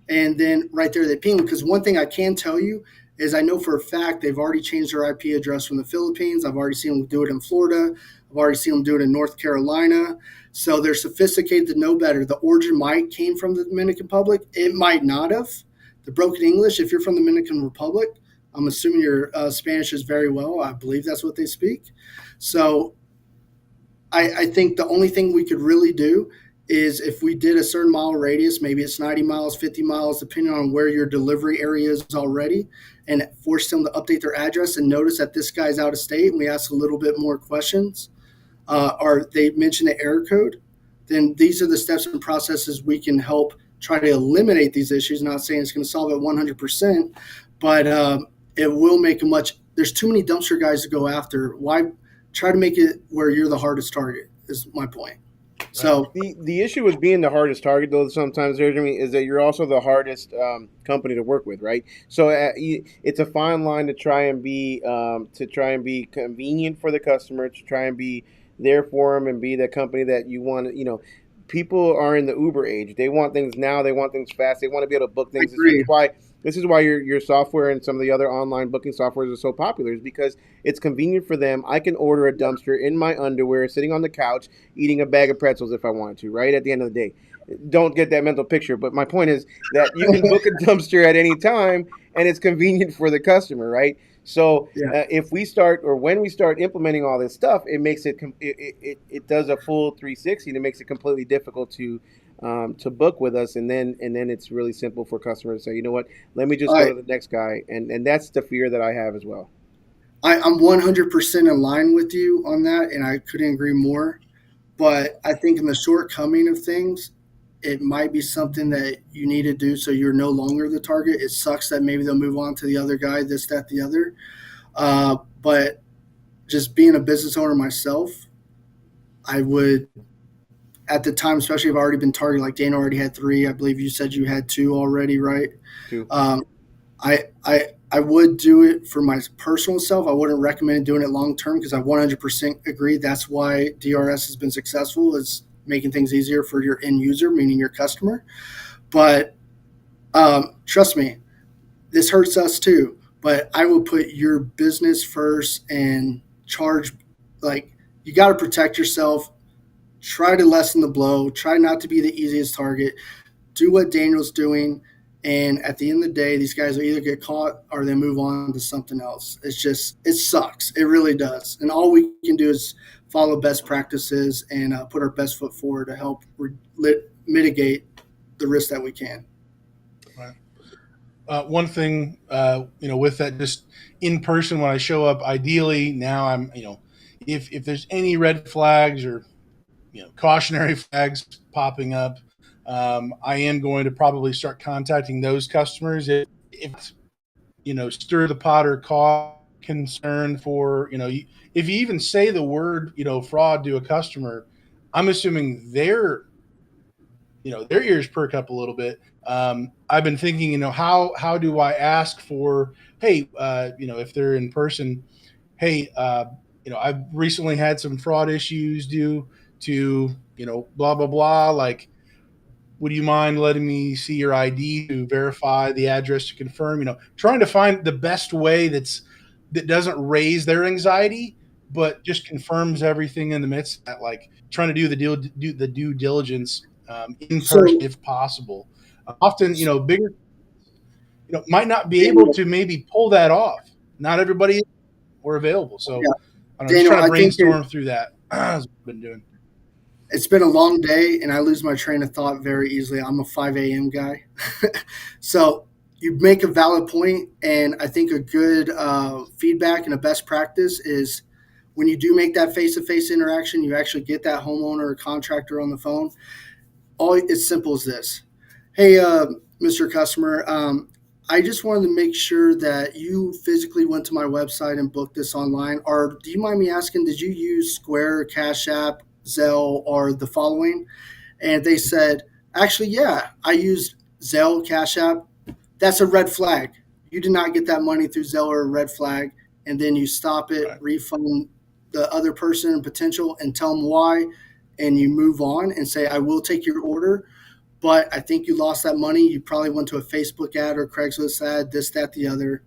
Speaker 3: and then right there they ping. Because one thing I can tell you is I know for a fact they've already changed their IP address from the Philippines. I've already seen them do it in Florida. I've already seen them do it in North Carolina. So they're sophisticated to know better. The origin might came from the Dominican Republic. It might not have. The broken English, if you're from the Dominican Republic, I'm assuming your Spanish is very well. I believe that's what they speak. So I think the only thing we could really do is if we did a certain mile radius, maybe it's 90 miles, 50 miles, depending on where your delivery area is already, and force them to update their address and notice that this guy's out of state, and we ask a little bit more questions, or they mention the error code, then these are the steps and processes we can help try to eliminate these issues. Not saying it's going to solve it 100%, but it will make a much. There's too many dumpster guys to go after. Why try to make it where you're the hardest target? Is my point. So
Speaker 1: The issue with being the hardest target, though, sometimes Jeremy, is that you're also the hardest company to work with, right? So it's a fine line to try and be convenient for the customer, to try and be there for them, and be the company that you want. People are in the Uber age. They want things now. They want things fast. They want to be able to book
Speaker 3: I
Speaker 1: things.
Speaker 3: agree.
Speaker 1: This is why your software and some of the other online booking softwares are so popular. Is because it's convenient for them. I can order a dumpster in my underwear, sitting on the couch, eating a bag of pretzels if I wanted to. Right at the end of the day, don't get that mental picture. But my point is that you can book a dumpster at any time, and it's convenient for the customer, right? So
Speaker 3: Yeah.
Speaker 1: if we start or when we start implementing all this stuff, it makes it does a full 360, and it makes it completely difficult to book with us, and then it's really simple for customers to say, you know what, let me just go
Speaker 3: I
Speaker 1: to the next guy, and that's the fear that I have as well.
Speaker 3: I'm 100% in line with you on that, and I couldn't agree more. But I think in the shortcoming of things, it might be something that you need to do so you're no longer the target. It sucks that maybe they'll move on to the other guy, this, that, the other. But just being a business owner myself, I would at the time, especially if I've already been targeted, like Dana already had three. I believe you said you had two already, right?
Speaker 1: Too.
Speaker 3: Um, I would do it for my personal self. I wouldn't recommend doing it long term because I 100% agree. That's why DRS has been successful is making things easier for your end user, meaning your customer. But trust me, this hurts us too. But I will put your business first and charge like you got to protect yourself. Try to lessen the blow. Try not to be the easiest target. Do what Daniel's doing. And at the end of the day, these guys will either get caught or they move on to something else. It's just, it sucks. It really does. And all we can do is follow best practices and put our best foot forward to help mitigate the risk that we can.
Speaker 2: Right. One thing, with that, just in person when I show up, ideally now I'm, if there's any red flags or cautionary flags popping up, I am going to probably start contacting those customers if stir the pot or cause concern for if you even say the word fraud to a customer, I'm assuming their ears perk up a little bit. I've been thinking, how do I ask for, hey, if they're in person, hey, I've recently had some fraud issues due to, blah, blah, blah. Like, would you mind letting me see your ID to verify the address to confirm? Trying to find the best way that doesn't raise their anxiety, but just confirms everything in the midst of that, like trying to do the due diligence in person
Speaker 3: So,
Speaker 2: if possible. Often, bigger, might not be able
Speaker 3: Daniel,
Speaker 2: to maybe pull that off. Not everybody were available, so
Speaker 3: yeah,
Speaker 2: I don't know, just
Speaker 3: Daniel,
Speaker 2: trying to
Speaker 3: I think
Speaker 2: brainstorm through that. As I've been doing.
Speaker 3: it's been a long day and I lose my train of thought very easily. I'm a 5 a.m. guy. So you make a valid point, and I think a good feedback and a best practice is when you do make that face-to-face interaction, you actually get that homeowner or contractor on the phone. All it's simple as this: Hey, Mr. Customer, I just wanted to make sure that you physically went to my website and booked this online. Or do you mind me asking, did you use Square, Cash App, Zelle, or the following? And they said, actually, yeah, I used Zelle, Cash App. That's a red flag. You did not get that money through Zelle or a red flag. And then you stop it,
Speaker 2: Right.
Speaker 3: refund the other person in potential and tell them why. And you move on and say, I will take your order, but I think you lost that money. You probably went to a Facebook ad or Craigslist ad, this, that, the other.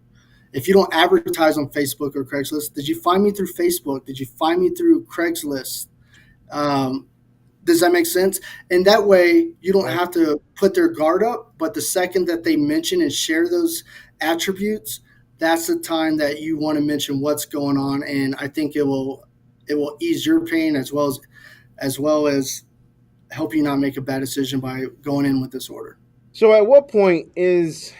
Speaker 3: If you don't advertise on Facebook or Craigslist, did you find me through Facebook? Did you find me through Craigslist? Um, does that make sense? And that way, you don't
Speaker 1: Right.
Speaker 3: have to put their guard up. But the second that they mention and share those attributes, that's the time that you want to mention what's going on. And I think it will ease your pain as well as help you not make a bad decision by going in with this order.
Speaker 1: So at what point is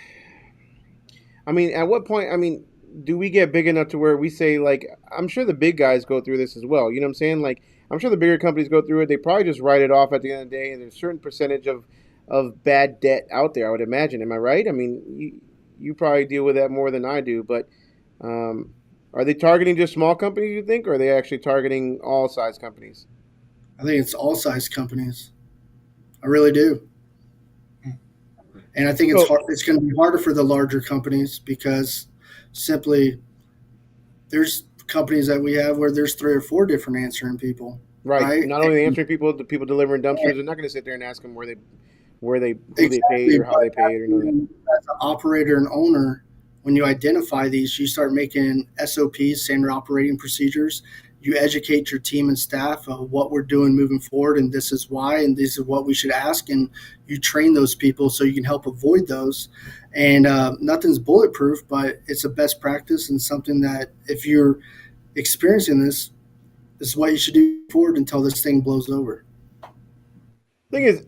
Speaker 1: at what point, do we get big enough to where we say, like, I'm sure the big guys go through this as well. You know what I'm saying? Like, I'm sure the bigger companies go through it. They probably just write it off at the end of the day, and there's a certain percentage of bad debt out there, I would imagine. Am I right? You probably deal with that more than I do, but um, are they targeting just small companies, you think, or are they actually targeting all size companies?
Speaker 3: I think it's all size companies. I really do. And I think it's
Speaker 1: So,
Speaker 3: hard. It's going to be harder for the larger companies because simply there's companies that we have where there's three or four different answering people,
Speaker 1: right.
Speaker 3: right?
Speaker 1: Not only the
Speaker 3: And
Speaker 1: answering people, the people delivering dumpsters, they're not going to sit there and ask them who they paid
Speaker 3: exactly,
Speaker 1: or how they
Speaker 3: but
Speaker 1: paid or none of that.
Speaker 3: as an operator and owner, when you identify these, you start making SOPs, standard operating procedures. You educate your team and staff of what we're doing moving forward, and this is why, and this is what we should ask, and you train those people so you can help avoid those. And nothing's bulletproof, but it's a best practice and something that if you're experiencing this is what you should do forward until this thing blows over.
Speaker 1: Thing is,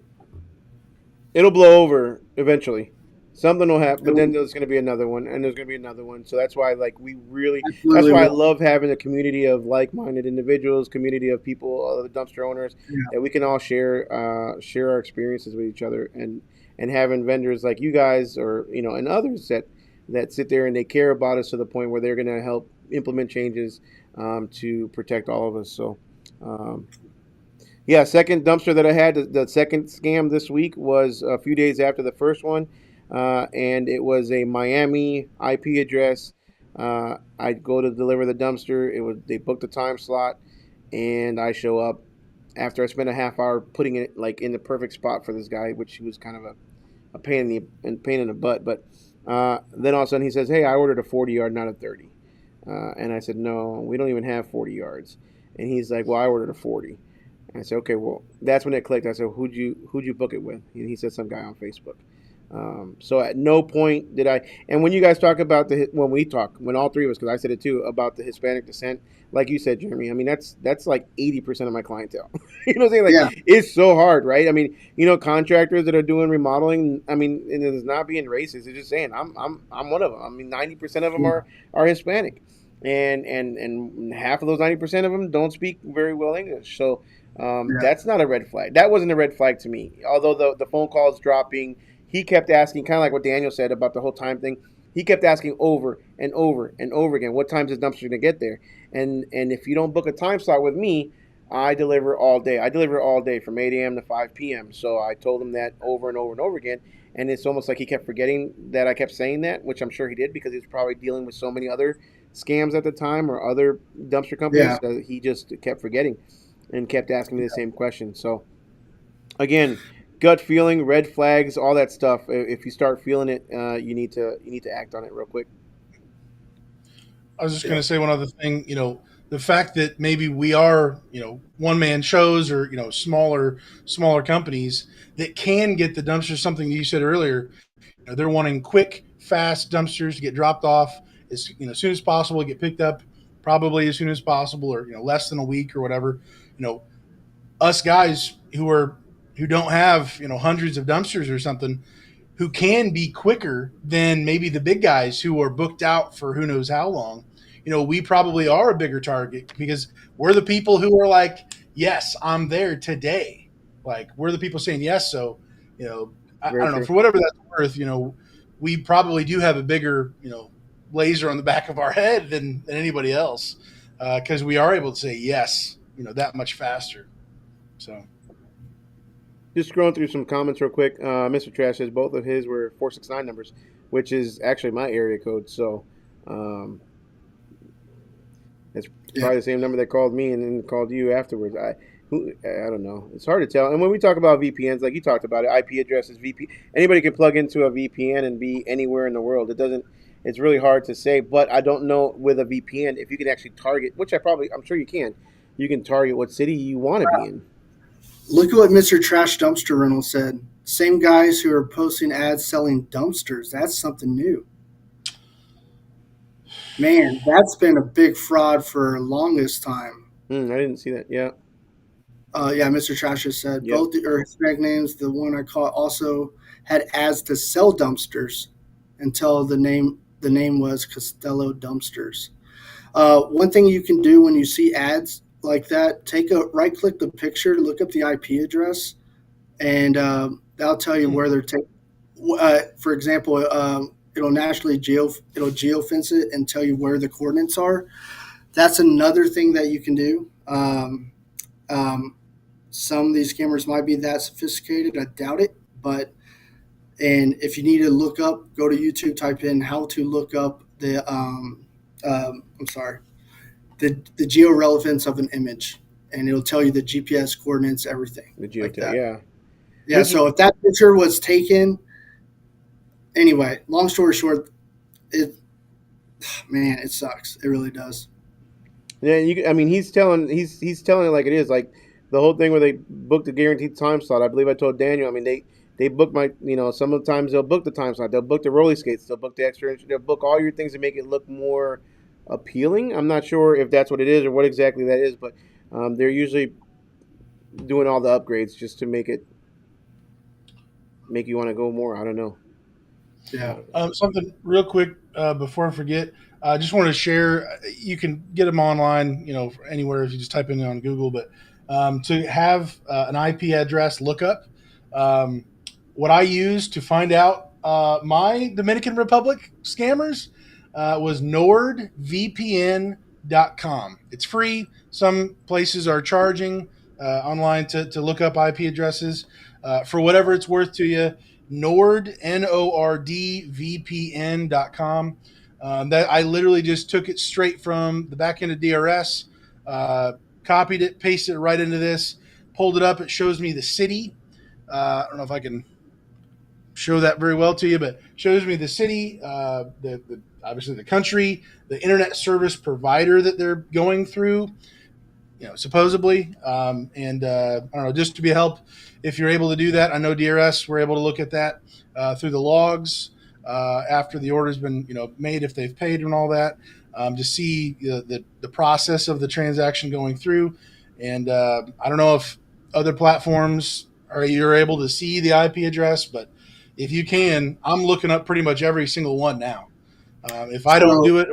Speaker 1: it'll blow over eventually. Something will happen,
Speaker 3: It
Speaker 1: but then
Speaker 3: will,
Speaker 1: there's going to be another one, and there's going to be another one. So that's why, like, that's
Speaker 3: absolutely
Speaker 1: why I
Speaker 3: will.
Speaker 1: love having a community of like-minded individuals, community of people, other dumpster owners,
Speaker 3: Yeah.
Speaker 1: that we can all share our experiences with each other, and having vendors like you guys, or and others that sit there and they care about us to the point where they're going to help implement changes to protect all of us. So, um, yeah, second dumpster that I had, the second scam this week was a few days after the first one, and it was a Miami IP address. I go to deliver the dumpster. It was they booked a time slot, and I show up after I spent a half hour putting it like in the perfect spot for this guy, which he was kind of a pain in the butt. But then all of a sudden he says, "Hey, I ordered a 40 yard, not a 30." And I said, "No, we don't even have 40 yards." And he's like, "Well, I ordered a 40." And I said, "Okay, well, that's when it clicked." I said, "Who'd you book it with?" And he said, "Some guy on Facebook." So at no point did I. And when you guys talk about when we talk, when all three of us, because I said it too about the Hispanic descent, like you said, Jeremy. I mean, that's like 80% of my clientele. You know what I'm saying?
Speaker 3: Yeah,
Speaker 1: Like it's so hard, right? I mean, contractors that are doing remodeling. I mean, and it's not being racist. It's just saying I'm one of them. I mean, 90% of them
Speaker 3: yeah,
Speaker 1: are Hispanic, and half of those 90% of them don't speak very well English. So
Speaker 3: yeah,
Speaker 1: that's not a red flag. That wasn't a red flag to me. Although the phone calls dropping, he kept asking, kind of like what Daniel said about the whole time thing. He kept asking over and over and over again, what time's this dumpster gonna get there? And if you don't book a time slot with me, I deliver all day. I deliver all day from 8 a.m. to 5 p.m. So I told him that over and over and over again. And it's almost like he kept forgetting that I kept saying that, which I'm sure he did because he was probably dealing with so many other scams at the time or other dumpster
Speaker 3: yeah.
Speaker 1: companies that he just kept forgetting and kept asking me the same question. So again, gut feeling, red flags, all that stuff. If you start feeling it, you need to act on it real quick.
Speaker 2: I was just
Speaker 3: Yeah.
Speaker 2: going to say one other thing. The fact that maybe we are, one man shows or smaller companies that can get the dumpster. Something you said earlier. They're wanting quick, fast dumpsters to get dropped off as soon as possible, get picked up probably as soon as possible, or less than a week or whatever. You know, us guys who don't have hundreds of dumpsters or something, who can be quicker than maybe the big guys who are booked out for who knows how long. We probably are a bigger target because we're the people who are like, yes, I'm there today. Like we're the people saying yes. So, you know, I
Speaker 1: Very
Speaker 2: don't know,
Speaker 1: true.
Speaker 2: for whatever that's worth, we probably do have a bigger, laser on the back of our head than anybody else because we are able to say yes, that much faster. So
Speaker 1: Just scrolling through some comments real quick. Mr. Trash says both of his were 469 numbers, which is actually my area code. So um, it's
Speaker 3: Yeah.
Speaker 1: probably the same number that called me and then called you afterwards. I don't know. It's hard to tell. And when we talk about VPNs, like you talked about it, IP addresses, anybody can plug into a VPN and be anywhere in the world. It doesn't. It's really hard to say. But I don't know with a VPN if you can actually target, which I'm sure you can. You can target what city you want to be in.
Speaker 3: Look at what Mr. Trash Dumpster Rental said. Same guys who are posting ads selling dumpsters. That's something new. Man, that's been a big fraud for longest time.
Speaker 1: I didn't see that. Yeah.
Speaker 3: Yeah, Mr. Trash has said
Speaker 1: Yep.
Speaker 3: both are Hispanic names. The one I caught also had ads to sell dumpsters until the name was Costello Dumpsters. One thing you can do when you see ads like that, take a right click the picture, look up the IP address, and that'll tell you where they're taking. For example, it'll geofence it and tell you where the coordinates are. That's another thing that you can do. Um, some of these cameras might be that sophisticated. I doubt it, but and if you need to look up, go to YouTube, type in how to look up I'm sorry, the geo relevance of an image, and it'll tell you the GPS coordinates, everything
Speaker 1: The
Speaker 3: like
Speaker 1: geotag.
Speaker 3: that.
Speaker 1: Yeah.
Speaker 3: Yeah.
Speaker 1: Mr.
Speaker 3: So if that picture was taken, anyway, long story short, it man, it sucks. It really does.
Speaker 1: Yeah, I mean, he's telling it like it is. Like the whole thing where they booked the guaranteed time slot. I believe I told Daniel. I mean, they book my. Sometimes they'll book the time slot. They'll book the rolly skates. They'll book the extra. They'll book all your things to make it look more appealing. I'm not sure if that's what it is or what exactly that is, but they're usually doing all the upgrades just to make you want to go more. I don't know.
Speaker 3: Yeah.
Speaker 2: Something real quick before I forget. I just wanted to share. You can get them online, anywhere if you just type in it on Google. But to have an IP address lookup, um, what I used to find out my Dominican Republic scammers was NordVPN It's free. Some places are charging online to look up IP addresses. For whatever it's worth to you, Nord, Nord, VPN.com. That I literally just took it straight from the back end of DRS, uh, copied it, pasted it right into this, pulled it up. It shows me the city. I don't know if I can show that very well to you, but shows me the city, the obviously the country, the internet service provider that they're going through, supposedly. And I don't know, just to be a help, if you're able to do that. I know DRS, we're able to look at that through the logs after the order's been, made, if they've paid and all that, to see the process of the transaction going through. And I don't know if other platforms you're able to see the IP address, but if you can, I'm looking up pretty much every single one now. If I don't
Speaker 3: So,
Speaker 2: do it,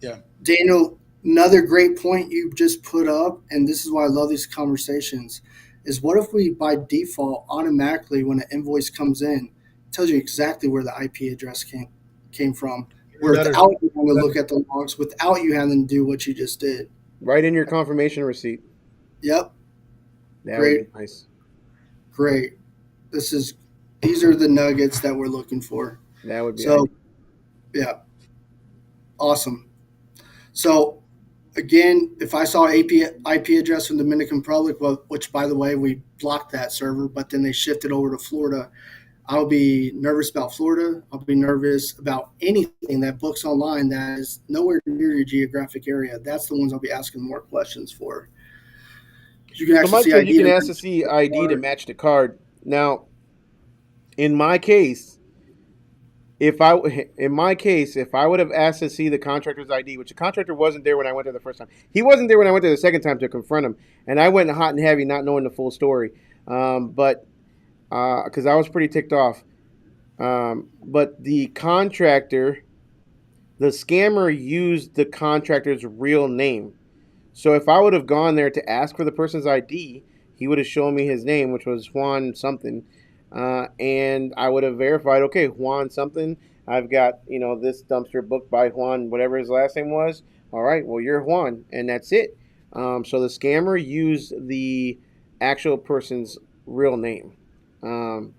Speaker 2: yeah,
Speaker 3: Daniel, another great point you just put up, and this is why I love these conversations, is what if we, by default, automatically, when an invoice comes in, tells you exactly where the IP address came from,
Speaker 2: even better.
Speaker 3: without you having to look at the logs, without you having to do what you just did.
Speaker 1: Right in your confirmation receipt.
Speaker 3: Yep,
Speaker 1: That would be
Speaker 3: great,
Speaker 1: nice.
Speaker 3: great. These are the nuggets that we're looking for.
Speaker 1: That would be
Speaker 3: So,
Speaker 1: ideal.
Speaker 3: yeah, awesome. So again, if I saw IP address from Dominican Republic, well, which by the way we blocked that server, but then they shifted over to Florida, I'll be nervous about Florida. I'll be nervous about anything that books online that is nowhere near your geographic area. That's the ones I'll be asking more questions for. You can
Speaker 1: So
Speaker 3: actually
Speaker 1: Mike
Speaker 3: see
Speaker 1: said you
Speaker 3: ID
Speaker 1: can
Speaker 3: to
Speaker 1: ask to
Speaker 3: match
Speaker 1: see
Speaker 3: the
Speaker 1: ID to
Speaker 3: card.
Speaker 1: match the card. Now, in my case, if I if I would have asked to see the contractor's ID, which the contractor wasn't there when I went there the first time, he wasn't there when I went there the second time to confront him, and I went hot and heavy, not knowing the full story. But because I was pretty ticked off. But the contractor, the scammer used the contractor's real name. So if I would have gone there to ask for the person's ID, he would have shown me his name, which was Juan something, and I would have verified. Okay, Juan something. I've got this dumpster booked by Juan, whatever his last name was. All right, well you're Juan, and that's it. So the scammer used the actual person's real name, um,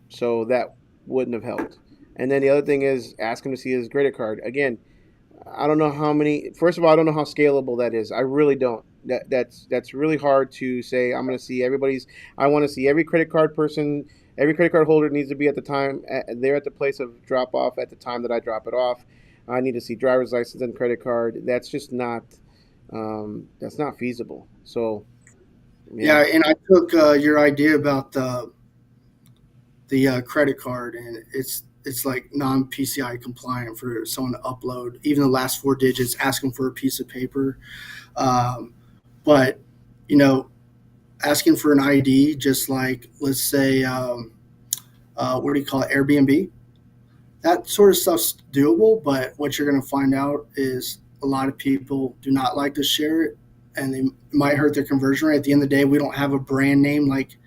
Speaker 1: so that wouldn't have helped. And then the other thing is ask him to see his credit card again. I don't know how many. First of all, I don't know how scalable that is. I really don't. That's really hard to say. I'm going to see everybody's. I want to see every credit card person. Every credit card holder needs to be at the time. They're at the place of drop off at the time that I drop it off. I need to see driver's license and credit card. That's just not. That's not feasible. So yeah.
Speaker 3: Yeah, and I took your idea about the credit card, and it's like non PCI compliant for someone to upload even the last four digits, asking for a piece of paper. Um, but you know, asking for an ID, just like let's say, what do you call it, Airbnb? That sort of stuff's doable. But what you're going to find out is a lot of people do not like to share it, and they might hurt their conversion rate. At the end of the day, we don't have a brand name like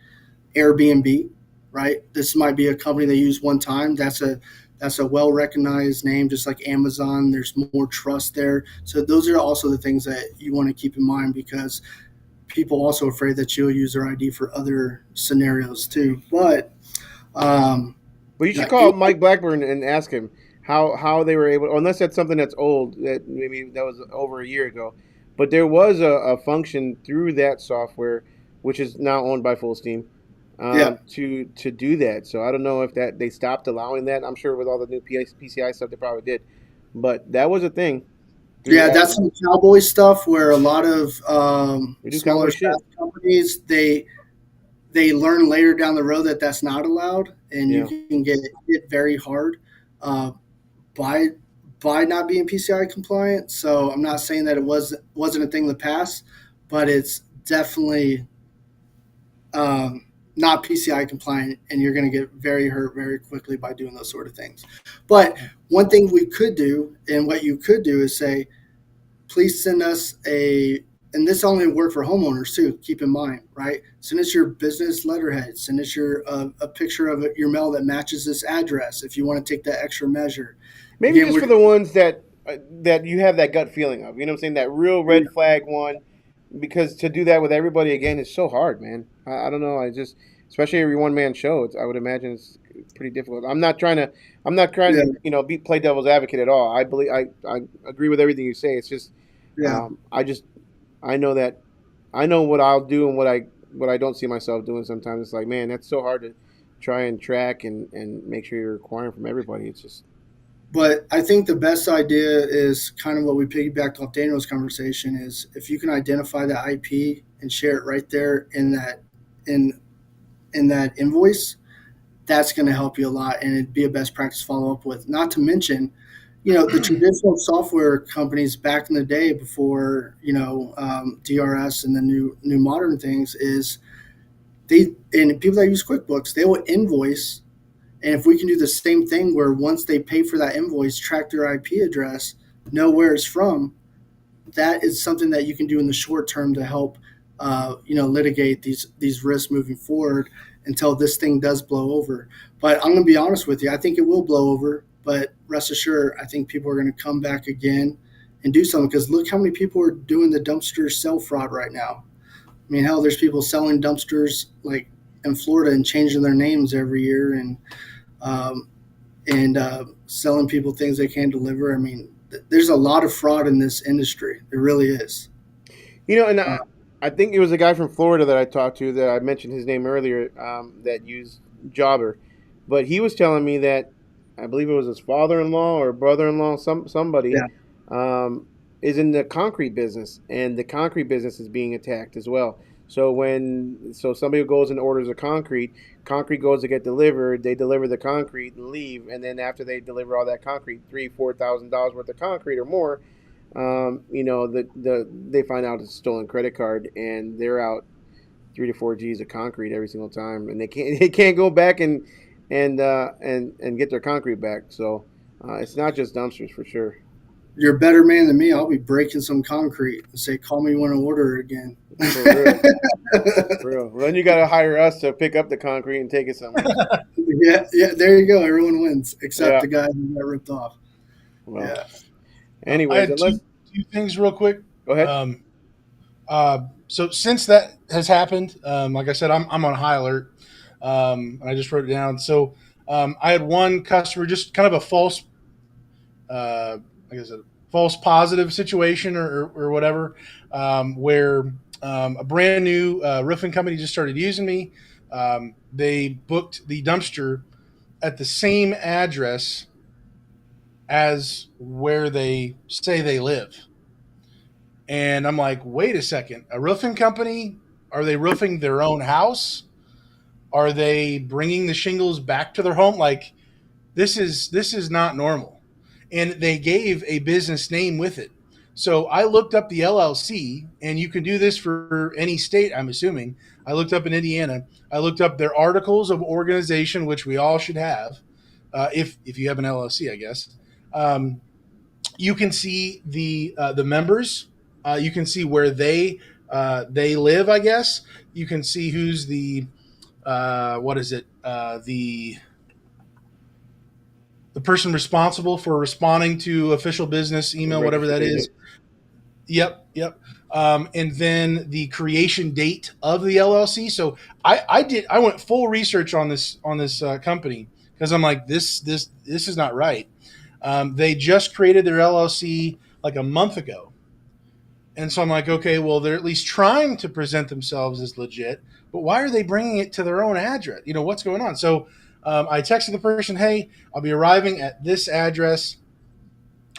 Speaker 3: Airbnb, right? This might be a company they use one time. That's a well recognized name, just like Amazon. There's more trust there. So those are also the things that you want to keep in mind, because people also afraid that you'll use their ID for other scenarios too. But um,
Speaker 1: But you should
Speaker 3: yeah,
Speaker 1: call Mike Blackburn and ask him how they were able. Unless that's something that's old, that maybe that was over a year ago. But there was a function through that software, which is now owned by Full Steam,
Speaker 3: yeah,
Speaker 1: to do that. So I don't know if that they stopped allowing that. I'm sure with all the new PCI stuff, they probably did. But that was a thing through
Speaker 3: yeah. That's some cowboy stuff where a lot of
Speaker 1: we do
Speaker 3: smaller
Speaker 1: cowboy
Speaker 3: SaaS
Speaker 1: shit.
Speaker 3: companies they learn later down the road that that's not allowed, and you
Speaker 1: Yeah.
Speaker 3: can get hit very hard uh, by not being PCI compliant. So I'm not saying that it wasn't a thing in the past, but it's definitely not PCI compliant, and you're going to get very hurt very quickly by doing those sort of things. But one thing we could do, and what you could do, is say, please send us and this only work for homeowners too. Keep in mind, right? Send us your business letterhead. Send us your a picture of your mail that matches this address if you want to take that extra measure.
Speaker 1: Maybe
Speaker 3: Again,
Speaker 1: just for
Speaker 3: we're
Speaker 1: the ones that that you have that gut feeling of. You know what I'm saying? That real red flag one, because to do that with everybody again is so hard, man. I don't know. I just, especially every one man show, I would imagine it's pretty difficult. I'm not trying
Speaker 3: Yeah,
Speaker 1: to, play devil's advocate at all. I agree with everything you say. It's just,
Speaker 3: yeah.
Speaker 1: I just, I know that, I know what I'll do and what I don't see myself doing. Sometimes it's like, man, that's so hard to try and track and make sure you're acquiring from everybody. It's just,
Speaker 3: But I think the best idea is kind of what we piggybacked off Daniel's conversation is if you can identify the IP and share it right there in in that invoice, that's going to help you a lot and it'd be a best practice follow up with. Not to mention, the traditional software companies back in the day before DRS and the new modern things is they and people that use QuickBooks they will invoice. And if we can do the same thing where once they pay for that invoice, track their IP address, know where it's from, that is something that you can do in the short term to help, litigate these risks moving forward until this thing does blow over. But I'm going to be honest with you, I think it will blow over. But rest assured, I think people are going to come back again and do something because look how many people are doing the dumpster sell fraud right now. I mean, hell, there's people selling dumpsters like in Florida and changing their names every year um, and selling people things they can't deliver. I mean, there's a lot of fraud in this industry. There really is.
Speaker 1: and
Speaker 3: Uh,
Speaker 1: I think it was a guy from Florida that I talked to that I mentioned his name earlier, that used Jobber, but he was telling me that I believe it was his father-in-law or brother-in-law, somebody,
Speaker 3: yeah,
Speaker 1: um, is in the concrete business, and the concrete business is being attacked as well. So somebody goes and orders a concrete goes to get delivered. They deliver the concrete and leave, and then after they deliver all that concrete, $3,000-4,000 worth of concrete or more, they find out it's a stolen credit card, and they're out 3 to 4 G's of concrete every single time, and they can't go back and get their concrete back. So it's not just dumpsters for sure.
Speaker 3: you're a better man than me. I'll be breaking some concrete and say, call me when I order it again.
Speaker 1: For real, for real. Well, then you got to hire us to pick up the concrete and take it somewhere.
Speaker 3: Yeah, yeah. There you go. Everyone wins except
Speaker 1: Yeah.
Speaker 3: the guy who got ripped off.
Speaker 1: Well,
Speaker 3: Yeah,
Speaker 2: I
Speaker 1: anyways,
Speaker 2: had
Speaker 1: unless
Speaker 2: two things real quick.
Speaker 1: go ahead.
Speaker 2: Um, so since that has happened, like I said, I'm on high alert, and I just wrote it down. So I had one customer, just kind of a false, like I said, false positive situation or whatever, where a brand new roofing company just started using me. They booked the dumpster at the same address as where they say they live. And I'm like, wait a second, a roofing company? Are they roofing their own house? Are they bringing the shingles back to their home? Like, this is not normal. And they gave a business name with it. So I looked up the LLC, and you can do this for any state, I'm assuming. I looked up in Indiana. I looked up their articles of organization, which we all should have, if you have an LLC, I guess. Um, you can see the members. You can see where they live. I guess you can see who's the what is it the person responsible for responding to official business email, whatever
Speaker 1: Registered
Speaker 2: that
Speaker 1: agent.
Speaker 2: is. Yep, yep. And then the creation date of the LLC. So I went full research on this company because I'm like this is not right. They just created their LLC like a month ago. And so I'm like, okay, well, they're at least trying to present themselves as legit, but why are they bringing it to their own address? What's going on? So I texted the person, hey, I'll be arriving at this address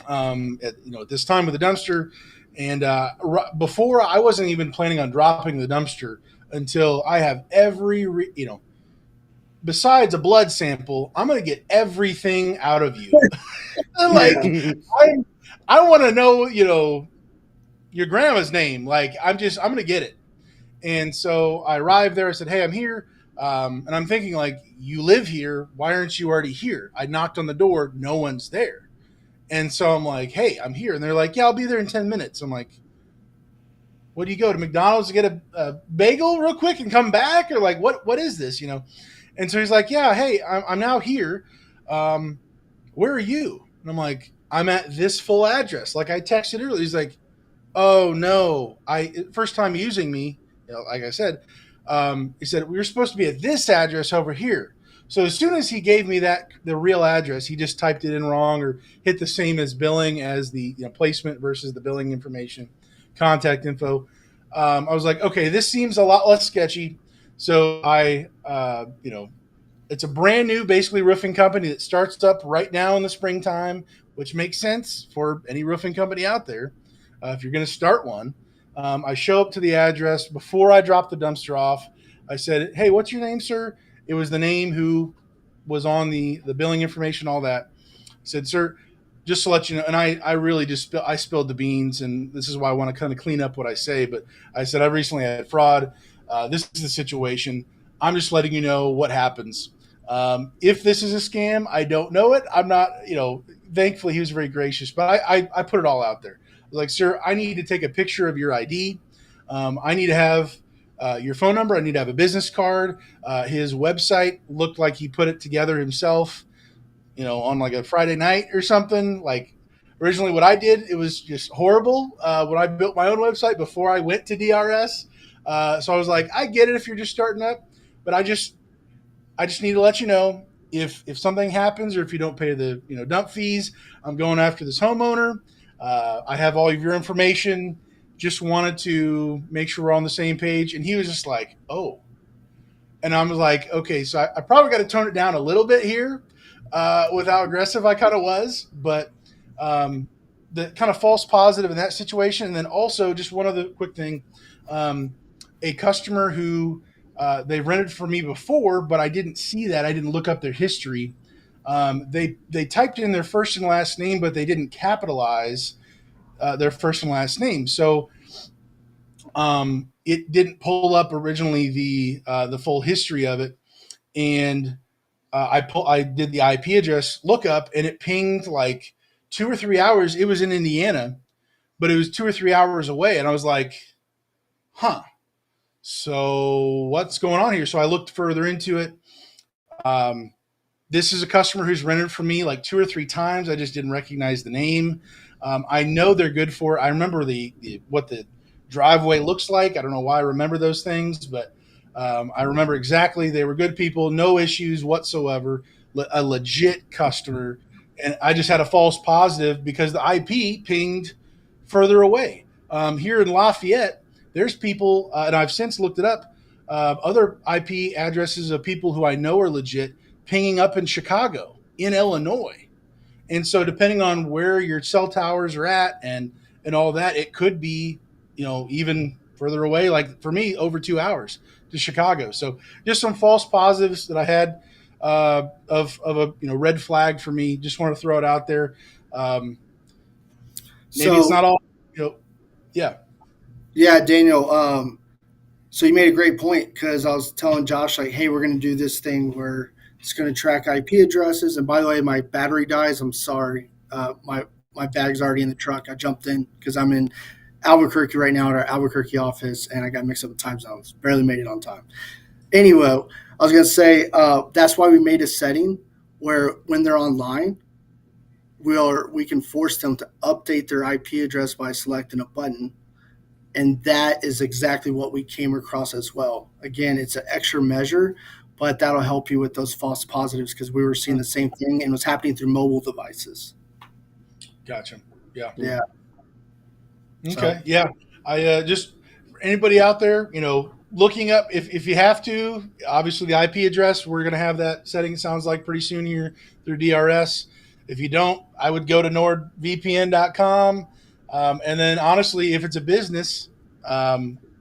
Speaker 2: at this time with the dumpster. And before, I wasn't even planning on dropping the dumpster until I have besides a blood sample, I'm going to get everything out of you. Like,
Speaker 3: yeah,
Speaker 2: I, I want to know, your grandma's name. Like, I'm going to get it. And so I arrived there. I said, hey, I'm here. And I'm thinking, like, you live here. Why aren't you already here? I knocked on the door. No one's there. And so I'm like, hey, I'm here. And they're like, yeah, I'll be there in 10 minutes. I'm like, what do you go to McDonald's to get a bagel real quick and come back? Or like, what is this? And so he's like, yeah, hey, I'm now here. Where are you? And I'm like, I'm at this full address. Like I texted earlier. He's like, oh no, I first time using me, like I said, he said we were supposed to be at this address over here. So as soon as he gave me the real address, he just typed it in wrong or hit the same as billing as the placement versus the billing information, contact info. I was like, okay, this seems a lot less sketchy. So it's a brand new, basically roofing company that starts up right now in the springtime, which makes sense for any roofing company out there. If you're going to start one, I show up to the address before I drop the dumpster off. I said, "Hey, what's your name, sir?" It was the name who was on the billing information, all that. I said, "Sir, just to let you know," and I really just I spilled the beans, and this is why I want to kind of clean up what I say. But I said I recently had fraud. This is the situation. I'm just letting you know what happens. If this is a scam, I don't know it. I'm not, thankfully he was very gracious, but I put it all out there. I was like, sir, I need to take a picture of your ID. I need to have your phone number. I need to have a business card. His website looked like he put it together himself, on like a Friday night or something. Like originally what I did, it was just horrible when I built my own website before I went to DRS. So I was like, I get it if you're just starting up, but I just need to let you know if something happens or if you don't pay the dump fees, I'm going after this homeowner. I have all of your information. Just wanted to make sure we're on the same page. And he was just like, oh. And I was like, okay, so I probably got to tone it down a little bit here with how aggressive I kind of was. But the kind of false positive in that situation. And then also just one other quick thing. A customer who they rented for me before, but I didn't see that. I didn't look up their history. They typed in their first and last name, but they didn't capitalize their first and last name. So it didn't pull up originally the full history of it, and I did the IP address lookup, and it pinged like 2 or 3 hours. It was in Indiana, but it was 2 or 3 hours away, and I was like, huh. So what's going on here? So I looked further into it. Um, this is a customer who's rented from me like 2 or 3 times. I just didn't recognize the name. I know they're good for it. I remember what the driveway looks like. I don't know why I remember those things, but I remember exactly they were good people, no issues whatsoever, a legit customer. And I just had a false positive because the IP pinged further away. Here in Lafayette, there's people, and I've since looked it up, other IP addresses of people who I know are legit pinging up in Chicago, in Illinois. And so depending on where your cell towers are at and all that, it could be, even further away, like for me, over 2 hours to Chicago. So just some false positives that I had of a red flag for me. Just want to throw it out there. Maybe it's not
Speaker 3: So
Speaker 2: all, yeah.
Speaker 3: yeah, Daniel. So you made a great point because I was telling Josh like, hey, we're going to do this thing where it's going to track IP addresses. And by the way, my battery dies. I'm sorry. My bag's already in the truck. I jumped in because I'm in Albuquerque right now at our Albuquerque office, and I got mixed up with time zones. Barely made it on time. Anyway, I was going to say that's why we made a setting where when they're online, we can force them to update their IP address by selecting a button, and that is exactly what we came across as well. Again, it's an extra measure, but that'll help you with those false positives because we were seeing the same thing and it was happening through mobile devices.
Speaker 2: Gotcha. Yeah.
Speaker 3: Yeah.
Speaker 2: Okay.
Speaker 3: So
Speaker 2: Yeah. I just anybody out there, looking up if you have to, obviously the IP address, we're going to have that setting. It sounds like pretty soon here through DRS. If you don't, I would go to nordvpn.com. And then honestly, if it's a business,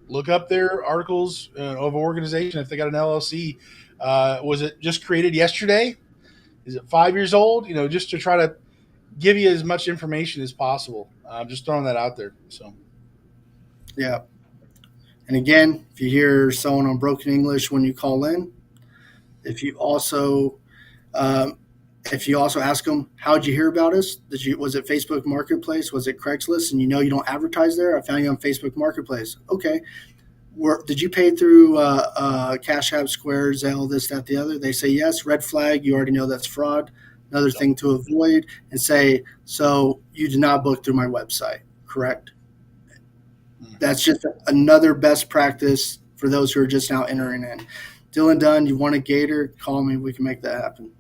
Speaker 2: look up their articles of organization. If they got an LLC, was it just created yesterday? Is it 5 years old? Just to try to give you as much information as possible. Just throwing that out there. So,
Speaker 3: yeah. And again, if you hear someone on broken English when you call in, if you also ask them, how'd you hear about us? Was it Facebook Marketplace? Was it Craigslist? And you don't advertise there? I found you on Facebook Marketplace. Okay. Did you pay through Cash App, Square, Zelle, this, that, the other? They say yes. Red flag. You already know that's fraud. another thing to avoid, and say, so you did not book through my website, correct? That's just another best practice for those who are just now entering in. Dylan Dunn, you want a gator? Call me. We can make that happen.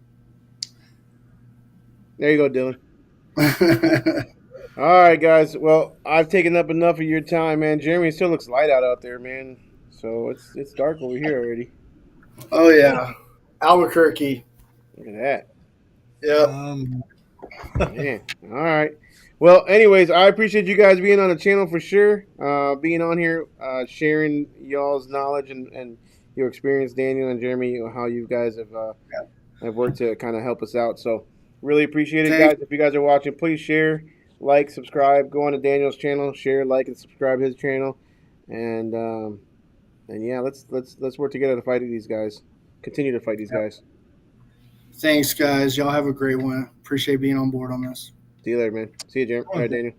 Speaker 1: There you go, Dylan. All right, guys. Well, I've taken up enough of your time, man. Jeremy, it still looks light out there, man. So it's dark over here already.
Speaker 3: Oh yeah, Albuquerque.
Speaker 1: Look at that.
Speaker 3: Yep.
Speaker 1: Man. All right. Well, anyways, I appreciate you guys being on the channel for sure. Being on here, sharing y'all's knowledge and your experience, Daniel and Jeremy, how you guys have worked to kind of help us out. So really appreciate it, guys. If you guys are watching, please share, like, subscribe. Go on to Daniel's channel, share, like, and subscribe his channel, and yeah, let's work together to fight these guys. Continue to fight these guys.
Speaker 3: Thanks, guys. Y'all have a great one. Appreciate being on board on this.
Speaker 1: See you later, man. See you, Jeremy. All right, Daniel.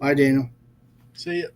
Speaker 3: Bye, Daniel.
Speaker 2: See ya.